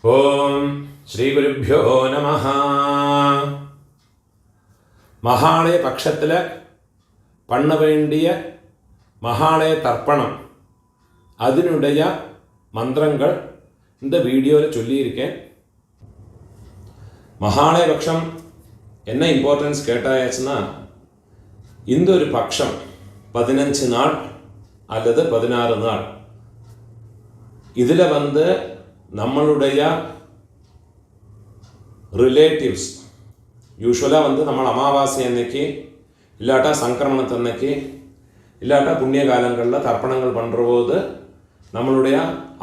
ഓം ശ്രീ ഗുരുഭ്യോ നമഃ. മഹാളയ പക്ഷത്തിൽ பண்ண வேண்டிய மகாலய தர்ப்பணம் அதனுடைய மந்திரங்கள் இந்த வீடியோவில் சொல்லியிருக்கேன். மகாலய பட்சம் என்ன இம்பார்ட்டன்ஸ் கேட்டாச்சுன்னா, இந்த ஒரு பட்சம் 15 நாள் அல்லது 16 நாள் இதில் நம்மளுடைய ரிலேட்டிவ்ஸ் யூஸ்வலாக நம்ம அமாவாசை அன்னைக்கு இல்லாட்டா சங்கிரமணத்தன்னைக்கு இல்லாட்டா புண்ணிய காலங்களில் தர்ப்பணங்கள் பண்ணுற போது நம்மளுடைய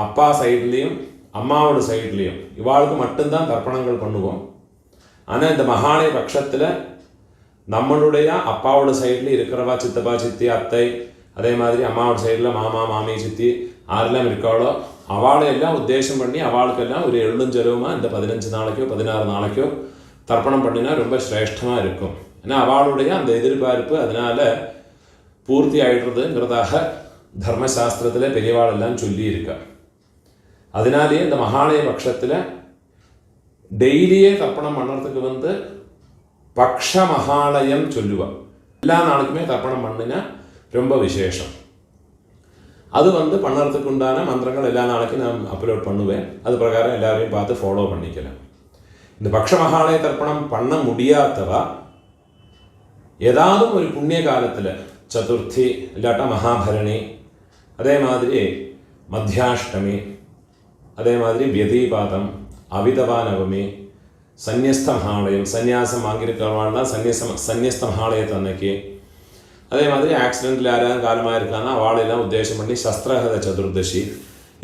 அப்பா சைட்லேயும் அம்மாவோட சைட்லேயும் இவாளுக்கு மட்டும்தான் தர்ப்பணங்கள் பண்ணுவோம். ஆனால் இந்த மகாலய பட்சத்தில் நம்மளுடைய அப்பாவோட சைடில் இருக்கிறவா சித்தப்பா சித்தி அத்தை, அதே மாதிரி அம்மாவோட சைடில் மாமா மாமி சித்தி ஆரெல்லாம் இருக்காளோ அவளையெல்லாம் உத்தேசம் பண்ணி அவளுக்கெல்லாம் ஒரு எழுஞ்செலவுமாக இந்த 15 நாளைக்கோ 16 நாளைக்கோ தர்ப்பணம் பண்ணினா ரொம்ப சிரேஷ்டமாக இருக்கும். ஏன்னா அவளுடைய அந்த எதிர்பார்ப்பு அதனால் பூர்த்தி ஆகிடுறதுங்கிறதாக தர்மசாஸ்திரத்தில் பெரியவாளெல்லாம் சொல்லியிருக்கா. அதனாலேயே இந்த மகாலய பட்சத்தில் டெய்லியே தர்ப்பணம் பண்ணுறதுக்கு பக்ஷ மகாலயம் சொல்லுவாள். எல்லா நாளுக்குமே தர்ப்பணம் பண்ணினா ரொம்ப விசேஷம். அது பண்ணுறதுக்கு உண்டான மந்திரங்கள் எல்லா நாளைக்கும் நான் அப்லோட் பண்ணுவேன். அது பிரகாரம் எல்லாரையும் பார்த்து ஃபாலோ பண்ணிக்கலாம். இந்த பக்ஷ மகாலய தர்ப்பணம் பண்ண முடியாதவா ஏதாவது ஒரு புண்ணிய காலத்தில் சதுர்த்தி இல்லாட்டா மகாபரணி, அதே மாதிரி மத்தியாஷ்டமி, அதே மாதிரி வியதீபாதம், அவிதவா நவமி, சந்நியஸ்த மகாலயம் சந்நியாசம் வாங்கியிருக்கிறவாள்னா சந்நியஸ்த மகாலயத்தை அன்னைக்கு, அதே மாதிரி ஆக்சிடென்ட்டில் யாராவது காலமாக இருக்கான்னா அவளையெல்லாம் உத்தேசம் பண்ணி சஸ்திரஹத சதுர்தசி,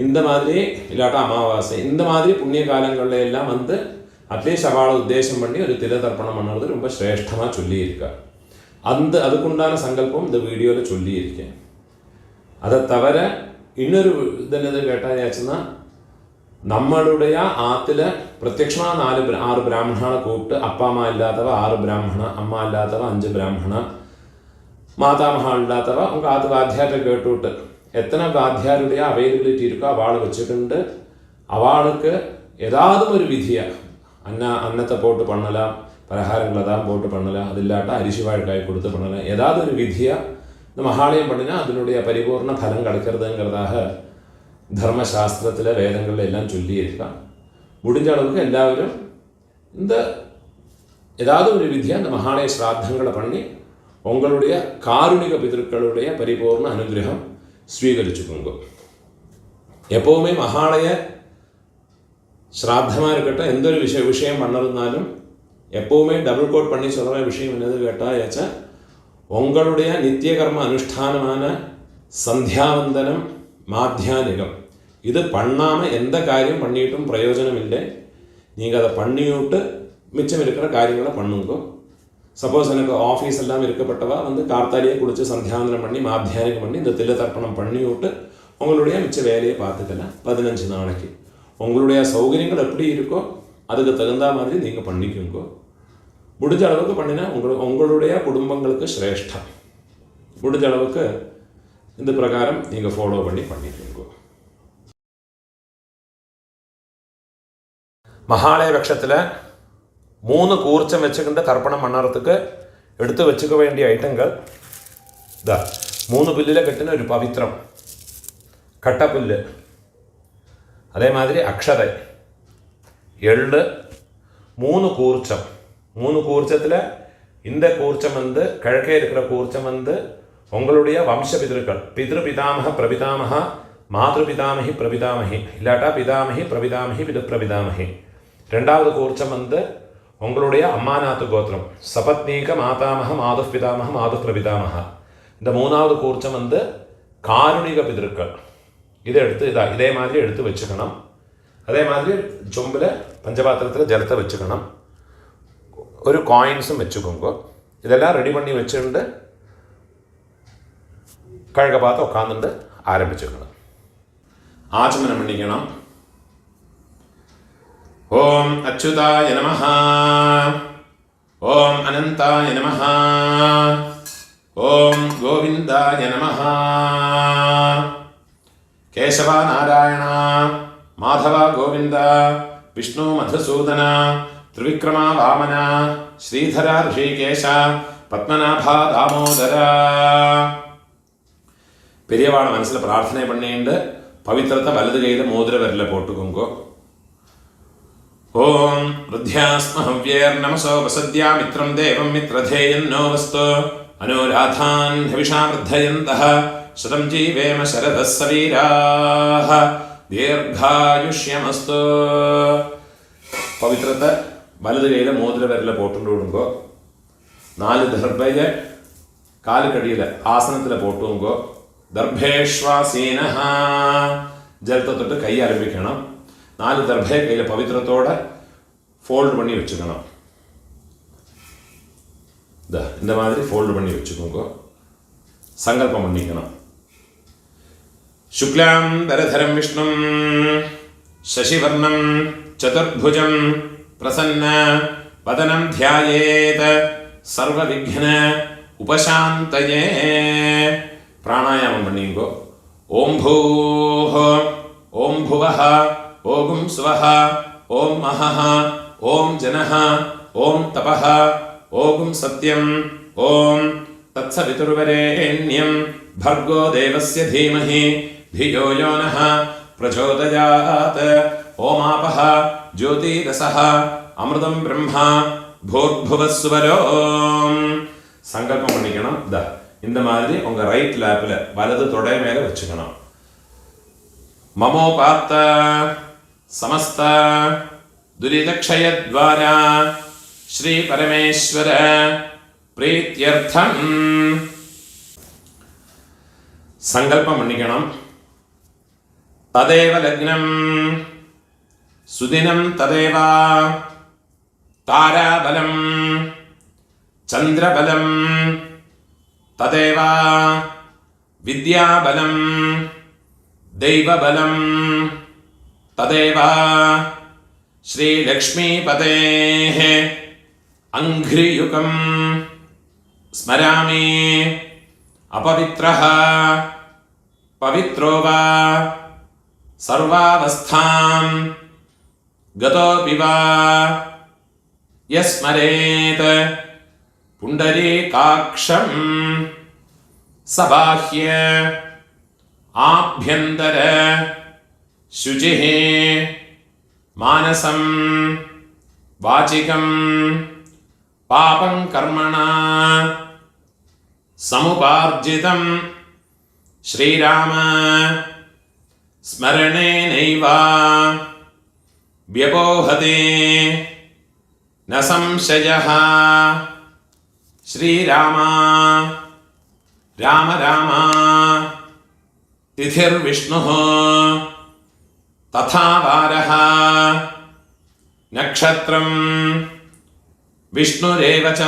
இந்த மாதிரி இல்லாட்டா அமாவாசை, இந்த மாதிரி புண்ணிய காலங்களில் எல்லாம் அட்லீஸ்ட் அவளை உத்தேசம் பண்ணி ஒரு தில தர்ப்பணம் பண்ணுறது ரொம்ப சிரேஷ்டமாக சொல்லியிருக்கா. அதுக்குண்டான சங்கல்பம் இந்த வீடியோவில் சொல்லியிருக்கேன். அதை தவிர இன்னொரு என்னது கேட்டாச்சுன்னா, நம்மளுடைய ஆற்றுல பிரத்யட்சமாக 6 பிராமணனை கூப்பிட்டு அப்பா அம்மா இல்லாதவ 6 பிராமணா, அம்மா இல்லாதவ 5 பிராமணா, மாதாமகா இல்லாதவ உங்கள் ஆற்று வாத்தியார்கிட்ட கேட்டுவிட்டு எத்தனை வாத்தியாருடைய அவைலபிலிட்டி இருக்கோ அவளை வச்சுக்கிண்டு அவளுக்கு ஏதாவது ஒரு விதியாக அன்னத்தை போட்டு பண்ணலாம், பலகாரங்களை தான் போட்டு பண்ணலாம், அது இல்லாட்டா அரிசி வாழ்க்காய் கொடுத்து பண்ணலாம், ஏதாவது ஒரு விதியாக இந்த மகாலயம் பண்ணினா அதனுடைய பரிபூர்ண பலம் கிடைக்கிறதுங்கிறதாக தர்மசாஸ்திரத்தில் வேதங்களில் எல்லாம் சொல்லியிருக்கான். முடிஞ்ச அளவுக்கு எல்லாரும் இந்த ஏதாவது ஒரு விதியாக இந்த மகாலய ஸ்ராத்தங்களை பண்ணி உங்களுடைய காருணிக பிதர்களுடைய பரிபூர்ண அனுகிரகம் ஸ்வீகரிச்சுக்கோங்க. எப்போவுமே மகாலய ஸ்ராத்தமாக இருக்கட்டும், எந்த ஒரு விஷயம் பண்ணதுனாலும் எப்போவுமே டபுள் கோட் பண்ணி சொல்கிற விஷயம் என்னது கேட்டால், உங்களுடைய நித்திய கர்ம அனுஷ்டானமான சந்தியாவந்தனம் மாத்தியானிகம் இது பண்ணாமல் எந்த காரியம் பண்ணிட்டும் பிரயோஜனம் இல்லை. நீங்கள் அதை பண்ணிவிட்டு மிச்சம் இருக்கிற காரியங்களை பண்ணுங்க. சப்போஸ் எனக்கு ஆஃபீஸ் எல்லாம் இருக்கப்பட்டவா கார்த்தாலேயே குளித்து சந்தியாவந்தனம் பண்ணி மாத்தியானிகம் பண்ணி இந்த தில்ல தர்ப்பணம் பண்ணி விட்டு உங்களுடைய மிச்ச வேலையை பார்த்துக்கலாம். 15 நாளைக்கு உங்களுடைய சௌகரியங்கள் எப்படி இருக்கோ அதுக்கு தகுந்த மாதிரி நீங்கள் பண்ணிக்கோங்க. முடிஞ்ச அளவுக்கு பண்ணினா உங்களுடைய குடும்பங்களுக்கு சிரேஷ்டம். முடிஞ்ச அளவுக்கு இந்த பிரகாரம் நீங்கள் ஃபாலோ பண்ணி பண்ணிக்கோங்க. மகாலய பட்சத்தில் 3 கூர்ச்சம் வச்சுக்கிட்டு தர்ப்பணம் பண்ணுறதுக்கு எடுத்து வச்சுக்க வேண்டிய ஐட்டங்கள் 3 புல்லில் கட்டின ஒரு பவித்திரம், கட்டப்புல், அதே மாதிரி அக்ஷதை, எள்ளு, 3 கூர்ச்சம். 3 கூர்ச்சத்தில் இந்த கூர்ச்சம் கிழக்கே இருக்கிற கூர்ச்சம் உங்களுடைய வம்ச பிதர்கள், பிதிரு பிதாமக பிரபிதாமக, மாதృ பிதாமகி பிரபிதாமகி இல்லாட்டா பிதாமகி பிரபிதாமகி பிது பிரபிதாமகி. 2வது கூர்ச்சம் உங்களுடைய அம்மாநாத்து கோத்திரம், சபத்னீக மாதாமக மாது பிதாமக மாது பிரபிதாமக. இந்த 3வது கூர்ச்சம் காருணிக பிதர்கள். இதை எடுத்து இதே மாதிரி எடுத்து வச்சுக்கணும். அதே மாதிரி சொம்பில் பஞ்சபாத்திரத்தில் ஜலத்தை வச்சுக்கணும். ஒரு காயின்ஸும் வச்சுக்கோங்க. இதெல்லாம் ரெடி பண்ணி வச்சுட்டு கழக பார்த்து உட்காந்துட்டு ஆரம்பிச்சுக்கணும். ஆச்சமனம் பண்ணிக்கணும். ஓம் அச்சுதாய நமஹ, ஓம் அனந்தாய நமஹ, ஓம் கோவிந்தாய நமஹ. கேசவ நாராயண மாதவ கோவிந்த വിഷ്ണു മധുസൂദന ത്രിവിക്രമ വാമന ശ്രീധര ഋഷികേശ പത്മനാഭ ദാമോദര. பெரியவாள மனசில் பிரார்த்தனை பண்ணிண்டு பவித்திரத்தை வலது கையில் மோதிர விரல போட்டுக்கோங்க. ஓம் ருத்யாஸ்மஹவ்யேர் நமசோ வசத்யா மித்ரம் தேவம் மித்ரதேயன்னோ வஸ்து அனுராதான் ஹவிஷா வர்தயந்தः சதம் ஜீவேம சரதः சவீராः தீர்காயுஷ்யமஸ்து. பவித்திரத்தை வலது கையில் மோதிர விரல போட்டு விடுங்கோ. 4 தர்பையை காலுக்கடியில் ஆசனத்தில் போட்டுங்கோ. ദർഭേശ്വാസീനഃ ജലത്തെ തൊട്ട് കൈ ആരംഭിക്കണം. 4 ദർഭയെ കയ്യിൽ പവിത്രത്തോടെ ഫോൾഡ് പണി വെച്ചുക്കണം. இந்த மாதிரி ഫോൾഡ് പണി വെച്ചുക്കോங்க. സങ്കല്പം பண்ணிക്കണം. ശുക്ലാം ദരധരം വിഷ്ണും ശശിവർണം ചതുർഭുജം പ്രസന്ന വദനം ധ്യായേത് സർവവിഘ്ന ഉപശാന്തയേ. പ്രാണായാമം പണിയുങ്കോ. ഓം ഭൂഃ ഓം ഭുവഃ ഓം സ്വഃ ഓം മഹഃ ഓം ജനഃ ഓം തപഃ ഓം സത്യം ഓം തത്സവിതുർവരേണ്യം ഭർഗോ ദേവസ്യ ധീമഹി ധിയോ യോ നഃ പ്രചോദയാത്. ഓമാപഃ ജ്യോതിരസഃ അമൃതം ബ്രഹ്മ ഭൂർഭുവസ്സുവരോം. സങ്കല്പം പണിക്കണം. இந்த மாதிரி உங்க ரைட் லேப்ல வலது தொடை மேல வச்சுக்கணும். மமோபாத்த சமஸ்த துரிதக்ஷயத்வாரா ஸ்ரீ பரமேஸ்வர பிரீத்யர்த்தம். சங்கல்பம் பண்ணிக்கணும். ததேவ லக்னம் சுதினம் ததேவ தாராபலம் சந்திரபலம் തദേവ വിദ്യാബലം ദൈവബലം തദേവ ശ്രീലക്ഷ്മീപതേഃ അംഘ്രിയുഗം സ്മരാമി. അപവിത്രഃ പവിത്രോ വാ സർവാവസ്ഥാം ഗതോപി വാ യസ്മരേത് പുണ്ടരീകാക്ഷം സബാഹ്യ ആഭ്യന്തര ശുചിഃ മാനസം വാചികം പാപം കർമ്മണ സമുപാർജിതം ശ്രീരാമ സ്മരണേനൈവ വ്യപോഹതേ ന സംശയഃ. ശ്രീരാമ രാമ രാമ തിഥിർവിഷ്ണുഃ തഥാ വാരഃ നക്ഷത്രം വിഷ്ണുരേവ ച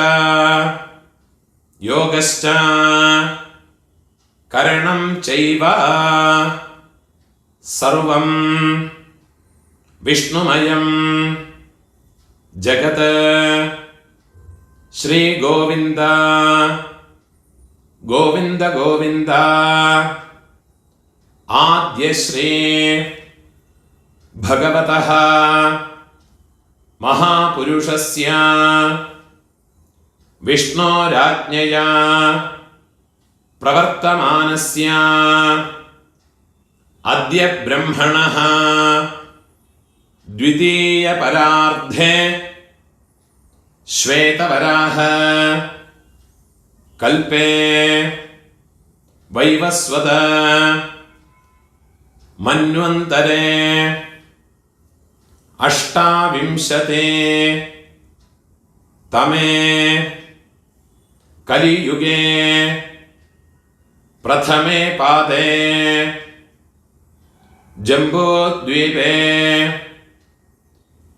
യോഗശ്ച കരണം ചൈവ സർവം വിഷ്ണുമയം ജഗത്. ശ്രീ ഗോവിന്ദ ഗോവിന്ദ ഗോവിന്ദ. ആദ്യശ്രീ ഭഗവതഃ മഹാപുരുഷസ്യ വിഷ്ണോരാജ്ഞയാ പ്രവർത്തമാനസ്യ അദ്യ ബ്രഹ്മണഃ ദ്വിതീയ പരാർദ്ധേ ശ്വേതവരാഹ കൽപേ വൈവസ്വത മന്വന്തരേ അഷ്ടാവിംശതേ തമേ കലിയുഗേ പ്രഥമേ പാദേ ജംബൂദ്വീപേ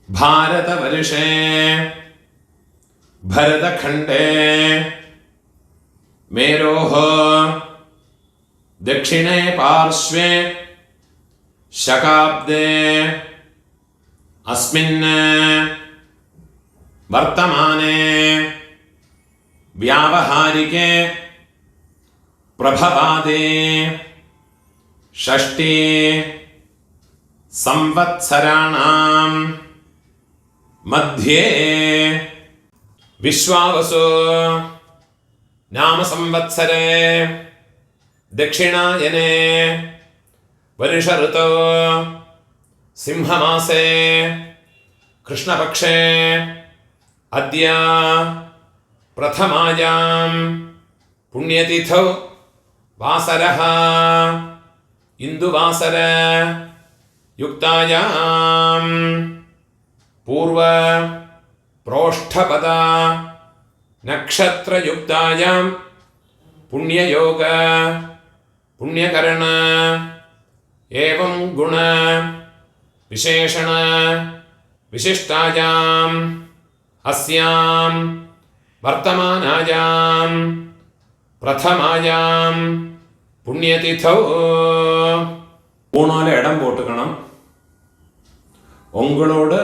ഭാരതവർഷേ ഭരതഖണ്ഡേ മേരോഃ ദക്ഷിണേ പാർശ്വേ ശകാബ്ദേ അസ്മിൻ വർത്തമാനേ വ്യാവഹാരികേ പ്രഭവാദേ ഷഷ്ഠി സംവത്സരാണാം मध्ये विश्वावसु नाम संवत्सरे दक्षिणायने वर्ष ऋतौ सिंहमासे कृष्णपक्षे अद्य प्रथमायां पुण्यतिथौ वासरः इन्दुवासर युक्तायां पूर्व प्रोष्ठपदा नक्षत्रयुक्तायां पुण्ययोग पुण्यकरण एवं गुण विशेषण विशिष्टायाम् अस्यां वर्तमानायां प्रथमायां पुण्यतिथौ ഊണോലെ ഇടം പോട്ടുക്കണം. ഉങ്ങളോട്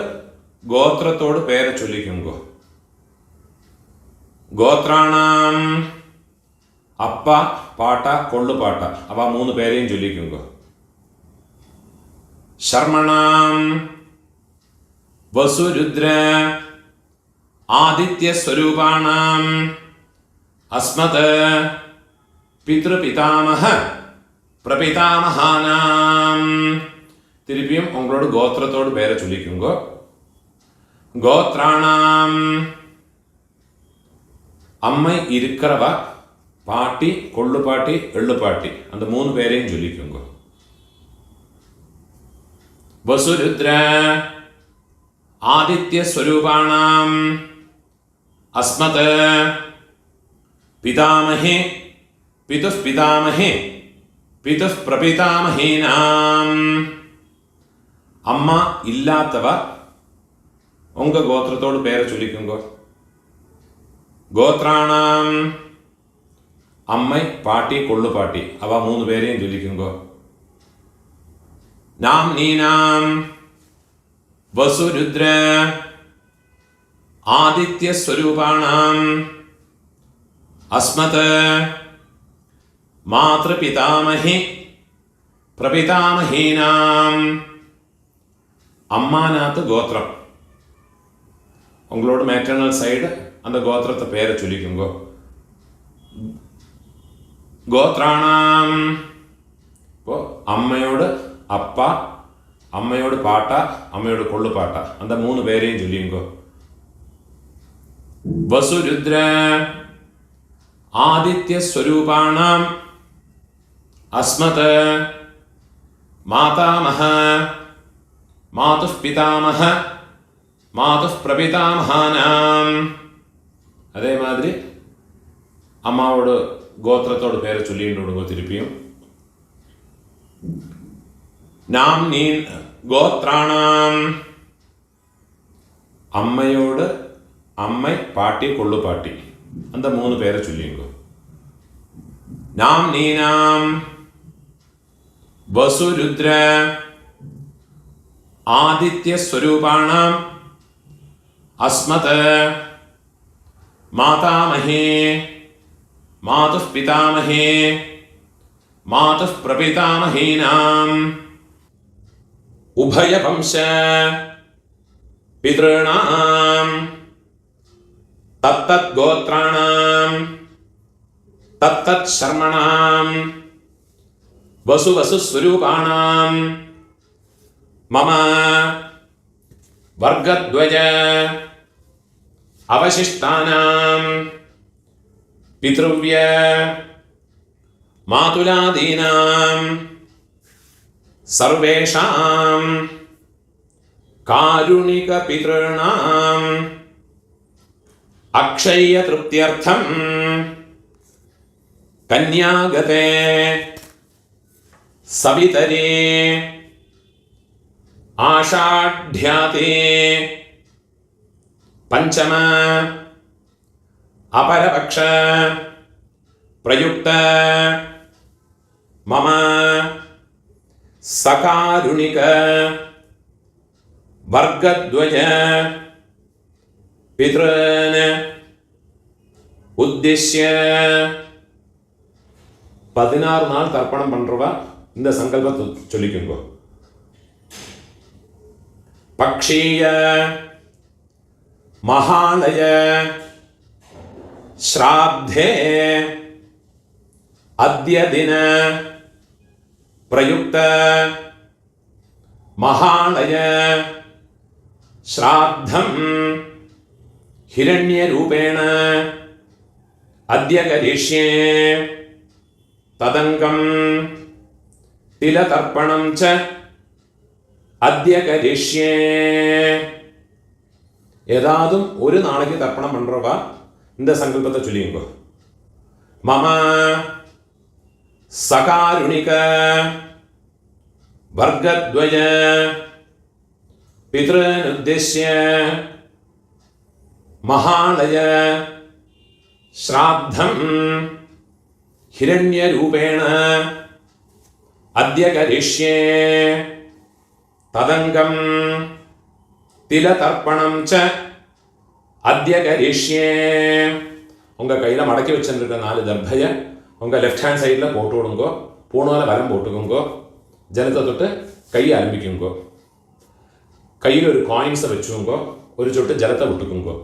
ഗോത്രത്തോട് പേരെ ചൊല്ലിക്കുങ്കോ. ഗോത്രാണാം അപ്പ പാട്ട കൊള്ളുപാട്ട അവ 3 പേരെയും ചൊല്ലിക്കുങ്കോ. ശർമ്മണാം വസുരുദ്ര ആദിത്യസ്വരൂപാണാം അസ്മത് പിതൃപിതാമഹ പ്രപിതാമഹാനാം. തിരുപ്പിയും ഉങ്ങളോട് ഗോത്രത്തോട് പേരെ ചൊല്ലിക്കുങ്കോ. ഗോത്രാണാം അമ്മ ഇരിക്കറവ പാട്ടി കൊള്ളുപാട്ടി എള്ളുപാട്ടി அந்த 3 പേരെയും ചൊല്ലിക്കുങ്കോ. വസുരുദ്ര ആദിത്യസ്വരൂപാണാം അസ്മത് പിതാമഹേ പിതുഃപിതാമഹേ പിതുഃപ്രപിതാമഹീനാം. അമ്മ ഇല്ലാത്തവ ഉങ്ക ഗോത്രത്തോട് പേരെ ചൊല്ലിക്കുങ്കോ. ഗോത്രാണാം അമ്മ പാട്ടി കൊള്ളുപാട്ടി അവ 3 പേരെയും ചൊല്ലിക്കുങ്കോ. നാം നീനാം വസുരുദ്ര ആദിത്യസ്വരൂപാണാം അസ്മത് മാതൃപിതാമഹി പ്രപിതാമഹീനാം. അമ്മാനാത്ത് ഗോത്രം ഉങ്ങളോട് മാറ്റേണൽ സൈഡ് அந்த ഗോത്രത്തെ പേരെ ചൊല്ലിക്കുങ്കോ. ഗോത്രാണാം ഇപ്പോൾ അമ്മയോട് അപ്പ, അമ്മയോട് പാട്ട, അമ്മയോട് കൊള്ളുപാട്ട அந்த 3 പേരെയും ചൊല്ലിക്കുങ്കോ. വസുരുദ്ര ആദിത്യസ്വരൂപാണാം അസ്മത് മാതാമഹ മാതുഃപിതാമഹ മാതുഃപ്രപിതാമഹാനാം. അതേമാതിരി അമ്മാവോട് ഗോത്രത്തോട് പേരെ ചൊല്ലിയിട്ടുണ്ടോ. തിരുപ്പിയും നാം നീ ഗോത്രാണാം അമ്മയോട് അമ്മ പാട്ടി കൊള്ളുപാട്ടി அந்த 3 പേരെ ചൊല്ലിയുങ്കോ. നാം നീനാം വസുരുദ്ര ആദിത്യസ്വരൂപാണാം അസ്മത് മാതാമഹേ മാതുഃപിതാമഹേ മാതുഃപ്രപിതാമഹീനാം. ഉഭയവംശ പിതॄണാം തത്തത് ഗോത്രാണാം തത്തത് ശർമ്മണാം വസുവസുസ്വരൂപാണാം മമ വർഗദ്വയ അവശിഷ്ടാനാം പിതൃവ്യ മാതുലാദീനാം സർവേഷാം കാരുണിക പിതॄണാം അക്ഷയ തൃപ്ത്യർത്ഥം കന്യാഗതേ സവിതരേ ആഷാഢ്യാതേ പഞ്ചമ അപരപക്ഷ പ്രയുക്ത മമ സകാരുണിക വർഗദ്വയ പിതൃൻ ഉദ്ദേശ്യ 16 நாள் தர்ப்பணம் பண்றவ இந்த சங்கல்பத்தை சொல்லிக்குங்க. பக்ஷீய महालय श्राद्धे अद्य दिन प्रयुक्त महालय श्राद्धं हिरण्यरूपेण अद्य करिष्ये तदंगं तिलतर्पणं च अद्य करिष्ये ஏதாதும் ஒரு நாளைக்கு தர்ப்பணம் பண்றவா இந்த சங்கல்பத்தை சொல்லிங்கோ. மம சகாருணிக வர்க்கத்வய பித்ருனுத்திஷ்ய மகாலய ஸ்ராத்தம் ஹிரண்யரூபேண அத்ய கரிஷ்யே ததங்கம் திலதர்ப்பணம் ச அத்ய கரிஷ்யே. உங்கள் கையில் மடக்கி வச்சுருக்க 4 தர்பையை உங்கள் லெஃப்ட் ஹேண்ட் சைடில் போட்டு விடுங்கோ. பூணால் வரம் போட்டுக்குங்கோ. ஜலத்தை தொட்டு கையை ஆரம்பிக்குங்கோ. கையில் ஒரு காயின்ஸை வச்சுங்கோ. ஒரு சொட்டு ஜலத்தை விட்டுக்குங்கோ.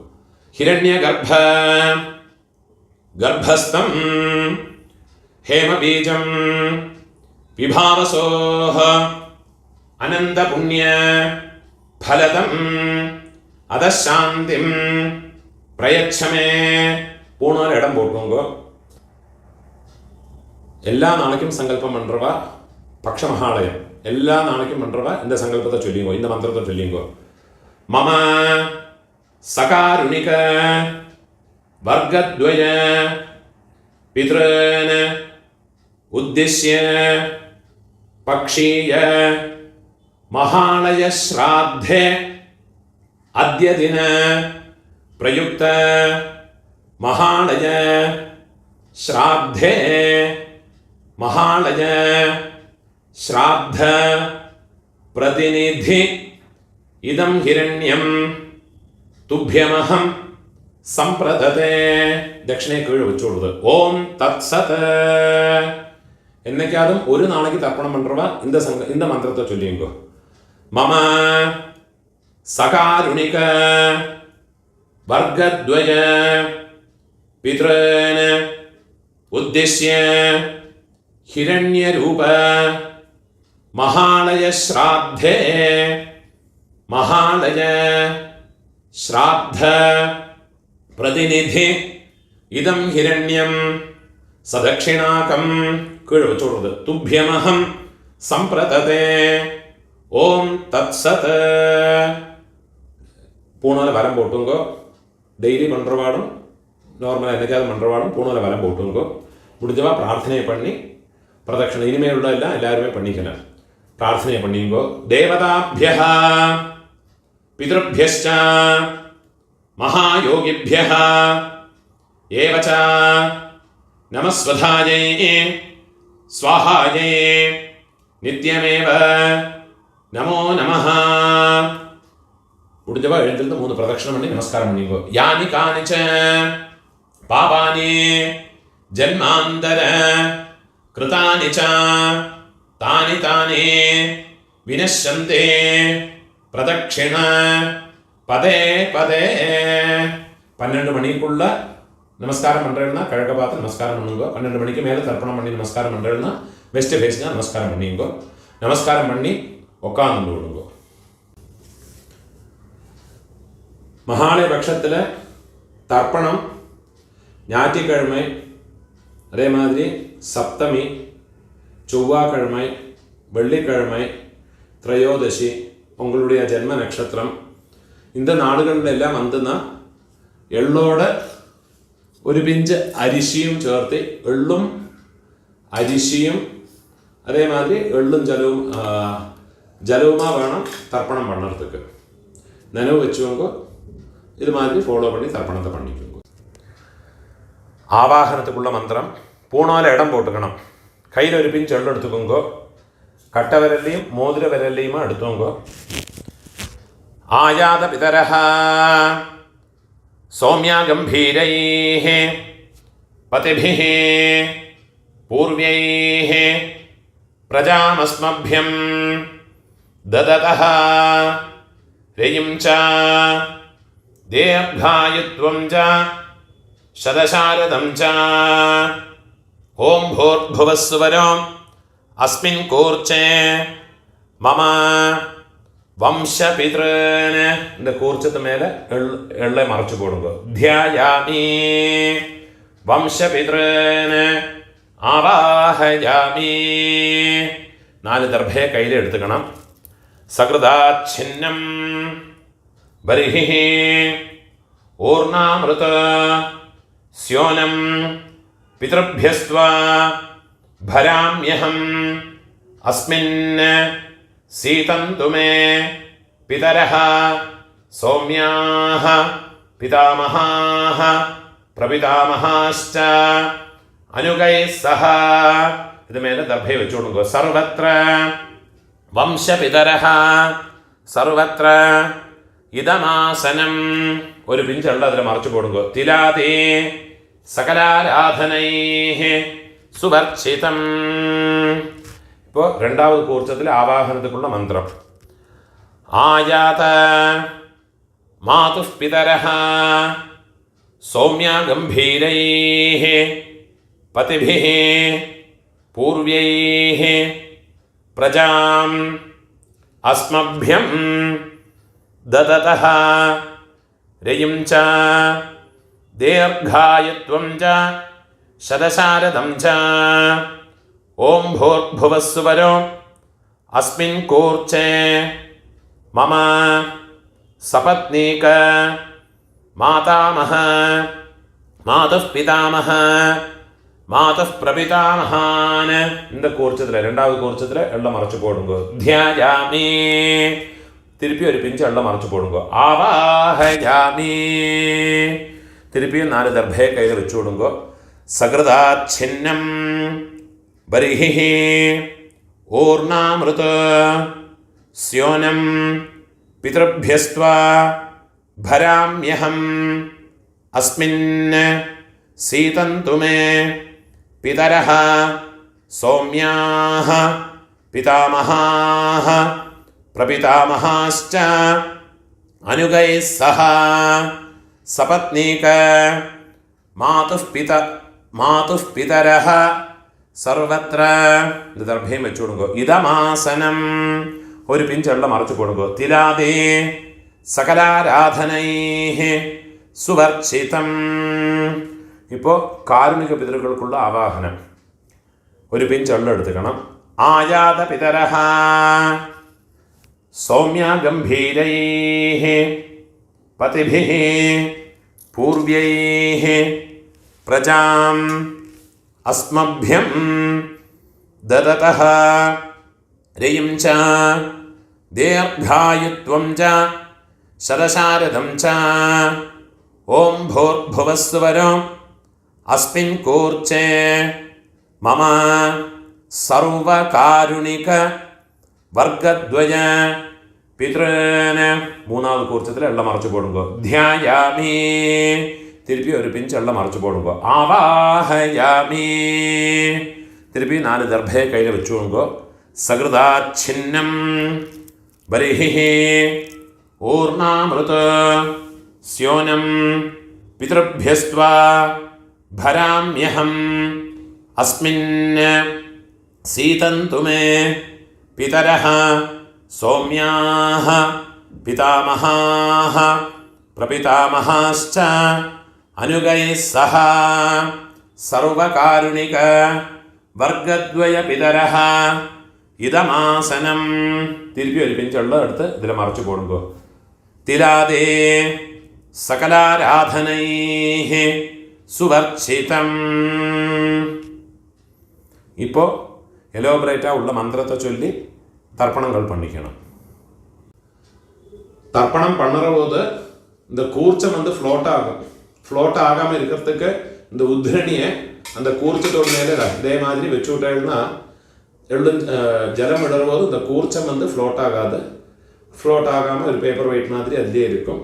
ஹிரண்ய கர்ப்பஸ்தம் ஹேமபீஜம் விபாவசோஹ அனந்த புண்ணிய ஃபலதம் அதசாந்திம் பிரயச்சமே. பூணால் இடம் போட்டுங்கோ. எல்லா நாளைக்கும் சங்கல்பம் பண்றவா பக்ஷ மகாலயம் எல்லா நாளைக்கும் பண்றவா இந்த சங்கல்பத்தை சொல்லிங்கோ. இந்த மந்திரத்தை சொல்லிங்கோ. மம சகாருணிக வர்க்கத்வய பித்ருன் உத்திஷ்ய பக்ஷீய महालय श्राद्धे अद्य दिन प्रयुक्त महालय श्राद्धे महालय श्राद्ध प्रतिनिधि इदं हिरण्यं तुभ्यमहं संप्रदते. दक्षिणे कीഴ് വെച്ചുകൊടുത്ത് ഓം തത്സത് എന്നേക്കാതും ഒരു നാளைக்கு തർപ്പണം പண்றவா இந்த மந்திரத்தை சொல்லிங்கோ. மம சகாருணிக வர்க்கத்வய பித்ருன் உத்திஷ்ய ஹிரண்யரூப மகாலய ஸ்ராத்தே மகாலய ஸ்ராத்த பிரதிநிதி இதம் ஹிரண்யம் சதக்ஷிணாகம் கீழே வச்சுடுறது துப்பியமஹம் சம்பிரததே. ஓம் தத்சத். பூணால வரம் போட்டுங்கோ. டெய்லி பண்ணுறவாடும் நார்மலாக என்னைக்காவது பண்ணுறவாடும் பூணால வரம் போட்டுங்கோ. முடிஞ்சவா பிரார்த்தனை பண்ணி பிரதட்சணை இனிமேல் உள்ள எல்லாம் எல்லாருமே பண்ணிக்கலாம். பிரார்த்தனை பண்ணிங்கோ. தேவதாபியः பித்ருभ्यश्च மகாயோகிभ्यः ஏவச்ச நமஸ்வதாயை स्वाहायै नित्यमेव नमो नमः. முடிஞ்சவா எழுந்திருந்து 3 பிரதட்சணம் பண்ணி நமஸ்காரம் பண்ணிங்கோ. யானி கானிச்ச பாபானி ஜன்மாந்தர கிருதானி ச தானி தானி வினஷ்யந்தே பிரதட்சிண பதே பதே. 12 மணிக்குள்ள நமஸ்காரம் பண்ணுறேன்னா கிழக்க பார்த்து நமஸ்காரம் பண்ணுங்க. 12 மணிக்கு மேலே தர்ப்பணம் பண்ணி நமஸ்காரம் பண்ணுறேன்னா வெஸ்ட் ஃபேஸ்னா நமஸ்காரம் பண்ணிங்கோ. நமஸ்காரம் பண்ணி உட்காந்து விடுங்கோ. மகாலய பட்சத்தில் தர்ப்பணம் ஞாயிற்றுக்கிழமை, அதே மாதிரி சப்தமி, செவ்வாய்க்கிழமை, வெள்ளிக்கிழமை, திரையோதசி, உங்களுடைய ஜென்ம நட்சத்திரம் இந்த நாடுகளிலெல்லாம் வந்துன்னா എള്ളോട് ഒരു പിഞ്ച് അരിശിയും ചേർത്ത് എള്ളും അരിശിയും അതേമാതിരി എള്ളും ജലവുമാ വേണം தர்ப்பணம் பண்ணுறதுக்கு. நினைவு வச்சுக்கோங்க. இது மாதிரி ஃபாலோ பண்ணி தர்ப்பணத்தை பண்ணிக்கோங்க. ஆவாகனத்துக்குள்ள மந்திரம் பூணால இடம் போட்டுக்கணும். கையில் ஒரு பிஞ்சு எள்ளு எடுத்துக்கோங்க. கட்ட விரல்லையும் மோதிர விரல்லையுமா எடுத்துக்கோங்க. ஆயாத பிதரஹ சௌமியா கம்பீரைஹ பதிபிஹ பூர்வைஹ பிரஜாமஸ்மभ्यं ददतः रयिं च ദീർഘായുത്വം ച ശതശാരദം ച ഓം ഭൂർഭുവസ്സുവരോ അസ്മിൻ കൂർച്ചേ മമ വംശപിതൃന്. இந்த കൂർച്ചത്ത് മേലെ എള്ളെ മറച്ചു കൊടുക്കുക. ധ്യായാമി വംശപിതൃന് ആവാഹയാമി. 4 ദർഭയെ കയ്യിലെടുത്തുക്കണം. സകൃതാച്ഛിന്നം ബർഹിഃ ഊർണാമൃത സ്യോനം പിതൃഭ്യസ്ത്വാ ഭരാമ്യഹം അസ്മിൻ സീതന്തു മേ പിതരഃ സൗമ്യാഃ പിതാമഹാഃ പ്രപിതാമഹാശ്ച അനുഗൈഃ സഹ. ഇത് മേലെ ദർഭയെ വെച്ചു കൊടുക്കുക. സർവത്ര വംശപിതരഃ സർവത്ര ഇദമാസനം. ഒരു പിഞ്ചുള്ള അതിൽ മറച്ചു കൊടുക്കുക. തിലാതേ സകലാരാധനൈഃ സുവർച്ചിതം. ഇപ്പോൾ രണ്ടാമത് കൂർച്ചത്തിൽ ആവാഹനത്തിലുള്ള മന്ത്രം. ആയാത മാതുഃ പിതരഃ സൗമ്യ ഗംഭീരൈഃ പതിഭിഃ പൂർവ്യൈഃ പ്രജാം അസ്മഭ്യം ദദതഃ രയിം ച ദീർഘായുത്വം ച ശതശാരദം ച ഓം ഭൂർഭുവസ്സുവരോ അസ്മിൻ കൂർച്ചേ മമ സപത്നീക മാതാമഹ മാതുഃ പിതാമഹ മാതുഃ പ്രപിതാമഹാൻ. இந்த കൂർച്ചത്തിൽ രണ്ടാമത് കൂർച്ചത്തിൽ എള്ള മറച്ചു പോടുക. ധ്യായാമി. തിരുപ്പി ഒരു പിഞ്ച് എള്ള മറച്ചു പോടുക. ആവാഹയാമി. തിരുപ്പി 4 ദർഭയെ കയ്യിൽ വെച്ചു കൊടുക്കുക. സകൃതാച്ഛിന്നം ബർഹിഃ ഊർണാമൃത സ്യോനം പിതൃഭ്യസ്ത്വാ ഭരാമ്യഹം അസ്മിൻ സീതന്തു മേ പിതരഃ സൗമ്യാഃ പിതാമഹാഃ പ്രപിതാമഹാശ്ച അനുഗൈഃ സഹ. സപത്നീക മാതുഃ പിതരഃ സർവത്ര. ഇത് ദർഭയും വെച്ചു കൊടുക്കുക. ഇദമാസനം. ഒരു പിഞ്ചെള്ള മറച്ചു കൊടുക്കുക. തിലാതേ സകലാരാധനൈഃ സുവർച്ചിതം. ഇപ്പോൾ കാരുണിക പിതൃക്കൾക്കുള്ള ആവാഹനം. ഒരു പിഞ്ചെള്ള എടുത്തുക്കണം. ആയാത പിതരഃ സൗമ്യ ഗംഭീരൈഃ പതിഭിഃ പൂർവ്യൈഃ പ്രജാം അസ്മഭ്യം ദദതഃ രയിം ച ദീർഘായുത്വം ച ശതശാരദം ച ഓം ഭൂർഭുവസ്സുവരോ അസ്മിൻ കൂർച്ചേ മമ സർവകാരുണിക വർഗദ്വയ പിതൃന്. മൂന്നാമത് കൂർച്ചത്തിൽ എള്ള മറച്ചു പോടുക. ധ്യായാമി. തിരുപ്പി ഒരു പിഞ്ച് എള്ള മറച്ചു പോടുക. ആവാഹയാമി. തിരുപ്പി 4 ദർഭയെ കയ്യിൽ വെച്ചു കൊടുക്കുക. സകൃതാച്ഛിന്നം ബർഹിഃ ഊർണാമൃത സ്യോനം പിതൃഭ്യസ്ത്വാ ഭരാമ്യഹം അസ്മിൻ സീതന്തു മേ പിതരഃ സൗമ്യാഃ പിതാമഹാഃ പ്രപിതാമഹാശ്ച അനുഗൈഃ സഹ. സർവകാരുണിക വർഗദ്വയ പിതരഃ ഇദമാസനം. തിരുപ്പി ഒരു പിഞ്ചുള്ള എടുത്ത് ഇതിൽ മറച്ചു കൊടുക്കുക. തിലാതേ സകലാരാധനൈഃ സുവർച്ചിതം. ഇപ്പോൾ എലോബറേറ്റാ ഉള്ള മന്ത്രത്തെ ചൊല്ലി தர்ப்பணங்கள் பண்ணிக்கணும். தர்ப்பணம் பண்ணுற போது இந்த கூர்ச்சம் ஃப்ளோட் ஆகும். ஃப்ளோட் ஆகாமல் இருக்கிறதுக்கு இந்த உத்ரணியை அந்த கூர்ச்சத்தோட மேலே இதே மாதிரி வச்சு விட்டேன்னா ஜலம் விடும்போது இந்த கூர்ச்சம் ஃப்ளோட் ஆகாது. ஃப்ளோட் ஆகாமல் ஒரு பேப்பர் வெயிட் மாதிரி அதிலே இருக்கும்.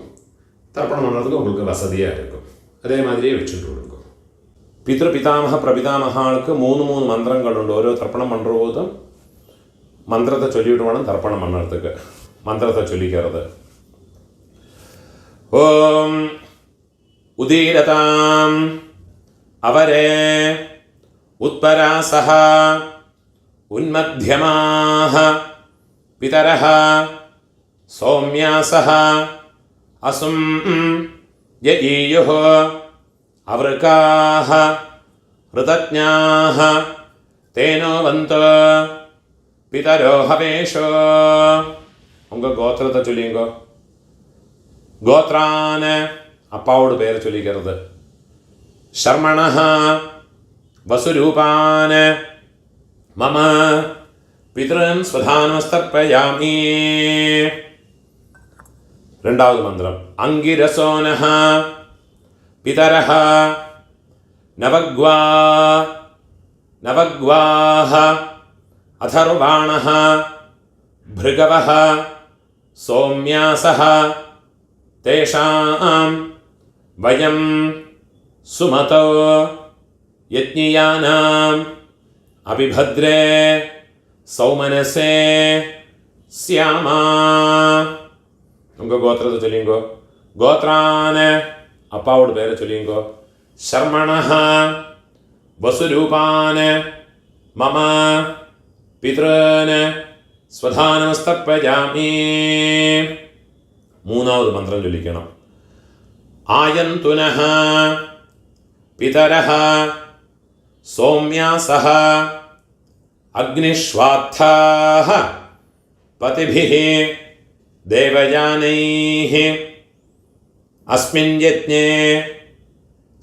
தர்ப்பணம் பண்ணுறதுக்கு உங்களுக்கு வசதியாக இருக்கும். அதே மாதிரியே வச்சுட்டு கொடுக்கும். പിതൃപിതാമഹ പ്രപിതാമഹാൾക്ക് 3 മന്ത്രങ്ങളുണ്ട്. ഓരോ തർപ്പണം பண்ணுற போதும் മന്ത്രത്തെ ചൊല്ലിയിട്ട് വേണം തർപ്പണം பண்ணுறதுக்கு. മന്ത്രത്തെ ചൊല്ലിക്കരുത്. ഓം ഉദീരതാം അവരേ ഉത്പരാസഹ ഉന്മധ്യമാഃ പിതരഃ സൗമ്യാസഃ അസും യയീയുഃ അവൃകാഃ ഋതജ്ഞാഃ തേനോ വന്തു പിതരോ ഹവേഷോ. ഉങ്ക ഗോത്രത്തെ ചൊല്ലിയുങ്കോ. ഗോത്രാന് അപ്പാവോട് പേര് ചൊല്ലിക്കരുത്. ശർമ്മണഃ വസുരൂപാന് മമ പിതൃൻ സ്വധാനമസ്തർപ്പയാമി. രണ്ടാമത് മന്ത്രം. അംഗിരസോനഃ പിതരഃ നവഗ്വാഃ അഥർവാണഃ ഭൃഗവഃ സൗമ്യാസഃ തേഷാം വയം സുമതോ യജ്ഞിയാനാം അഭിഭദ്രേ സൗമനസേ സ്യാമ. നമുക്ക് ഗോത്രത്തെ ചൊല്ലിയുങ്കോ. ഗോത്രാന് അപ്പാവോട് പേരെ ചൊല്ലിയുങ്കോ. ശർമ്മണഃ വസുരൂപാന് മമ പിതൃന് സ്വധാനമസ്തർപ്പയാമി. മൂന്നാമത് മന്ത്രം ചൊല്ലിക്കണം. ആയന്തുനഃ പിതരഃ സൗമ്യാസഃ അഗ്നിഷ്വാത്ഥാഃ പതിഭിഃ ദേവയാനൈഃ അസ്മിൻ യജ്ഞേ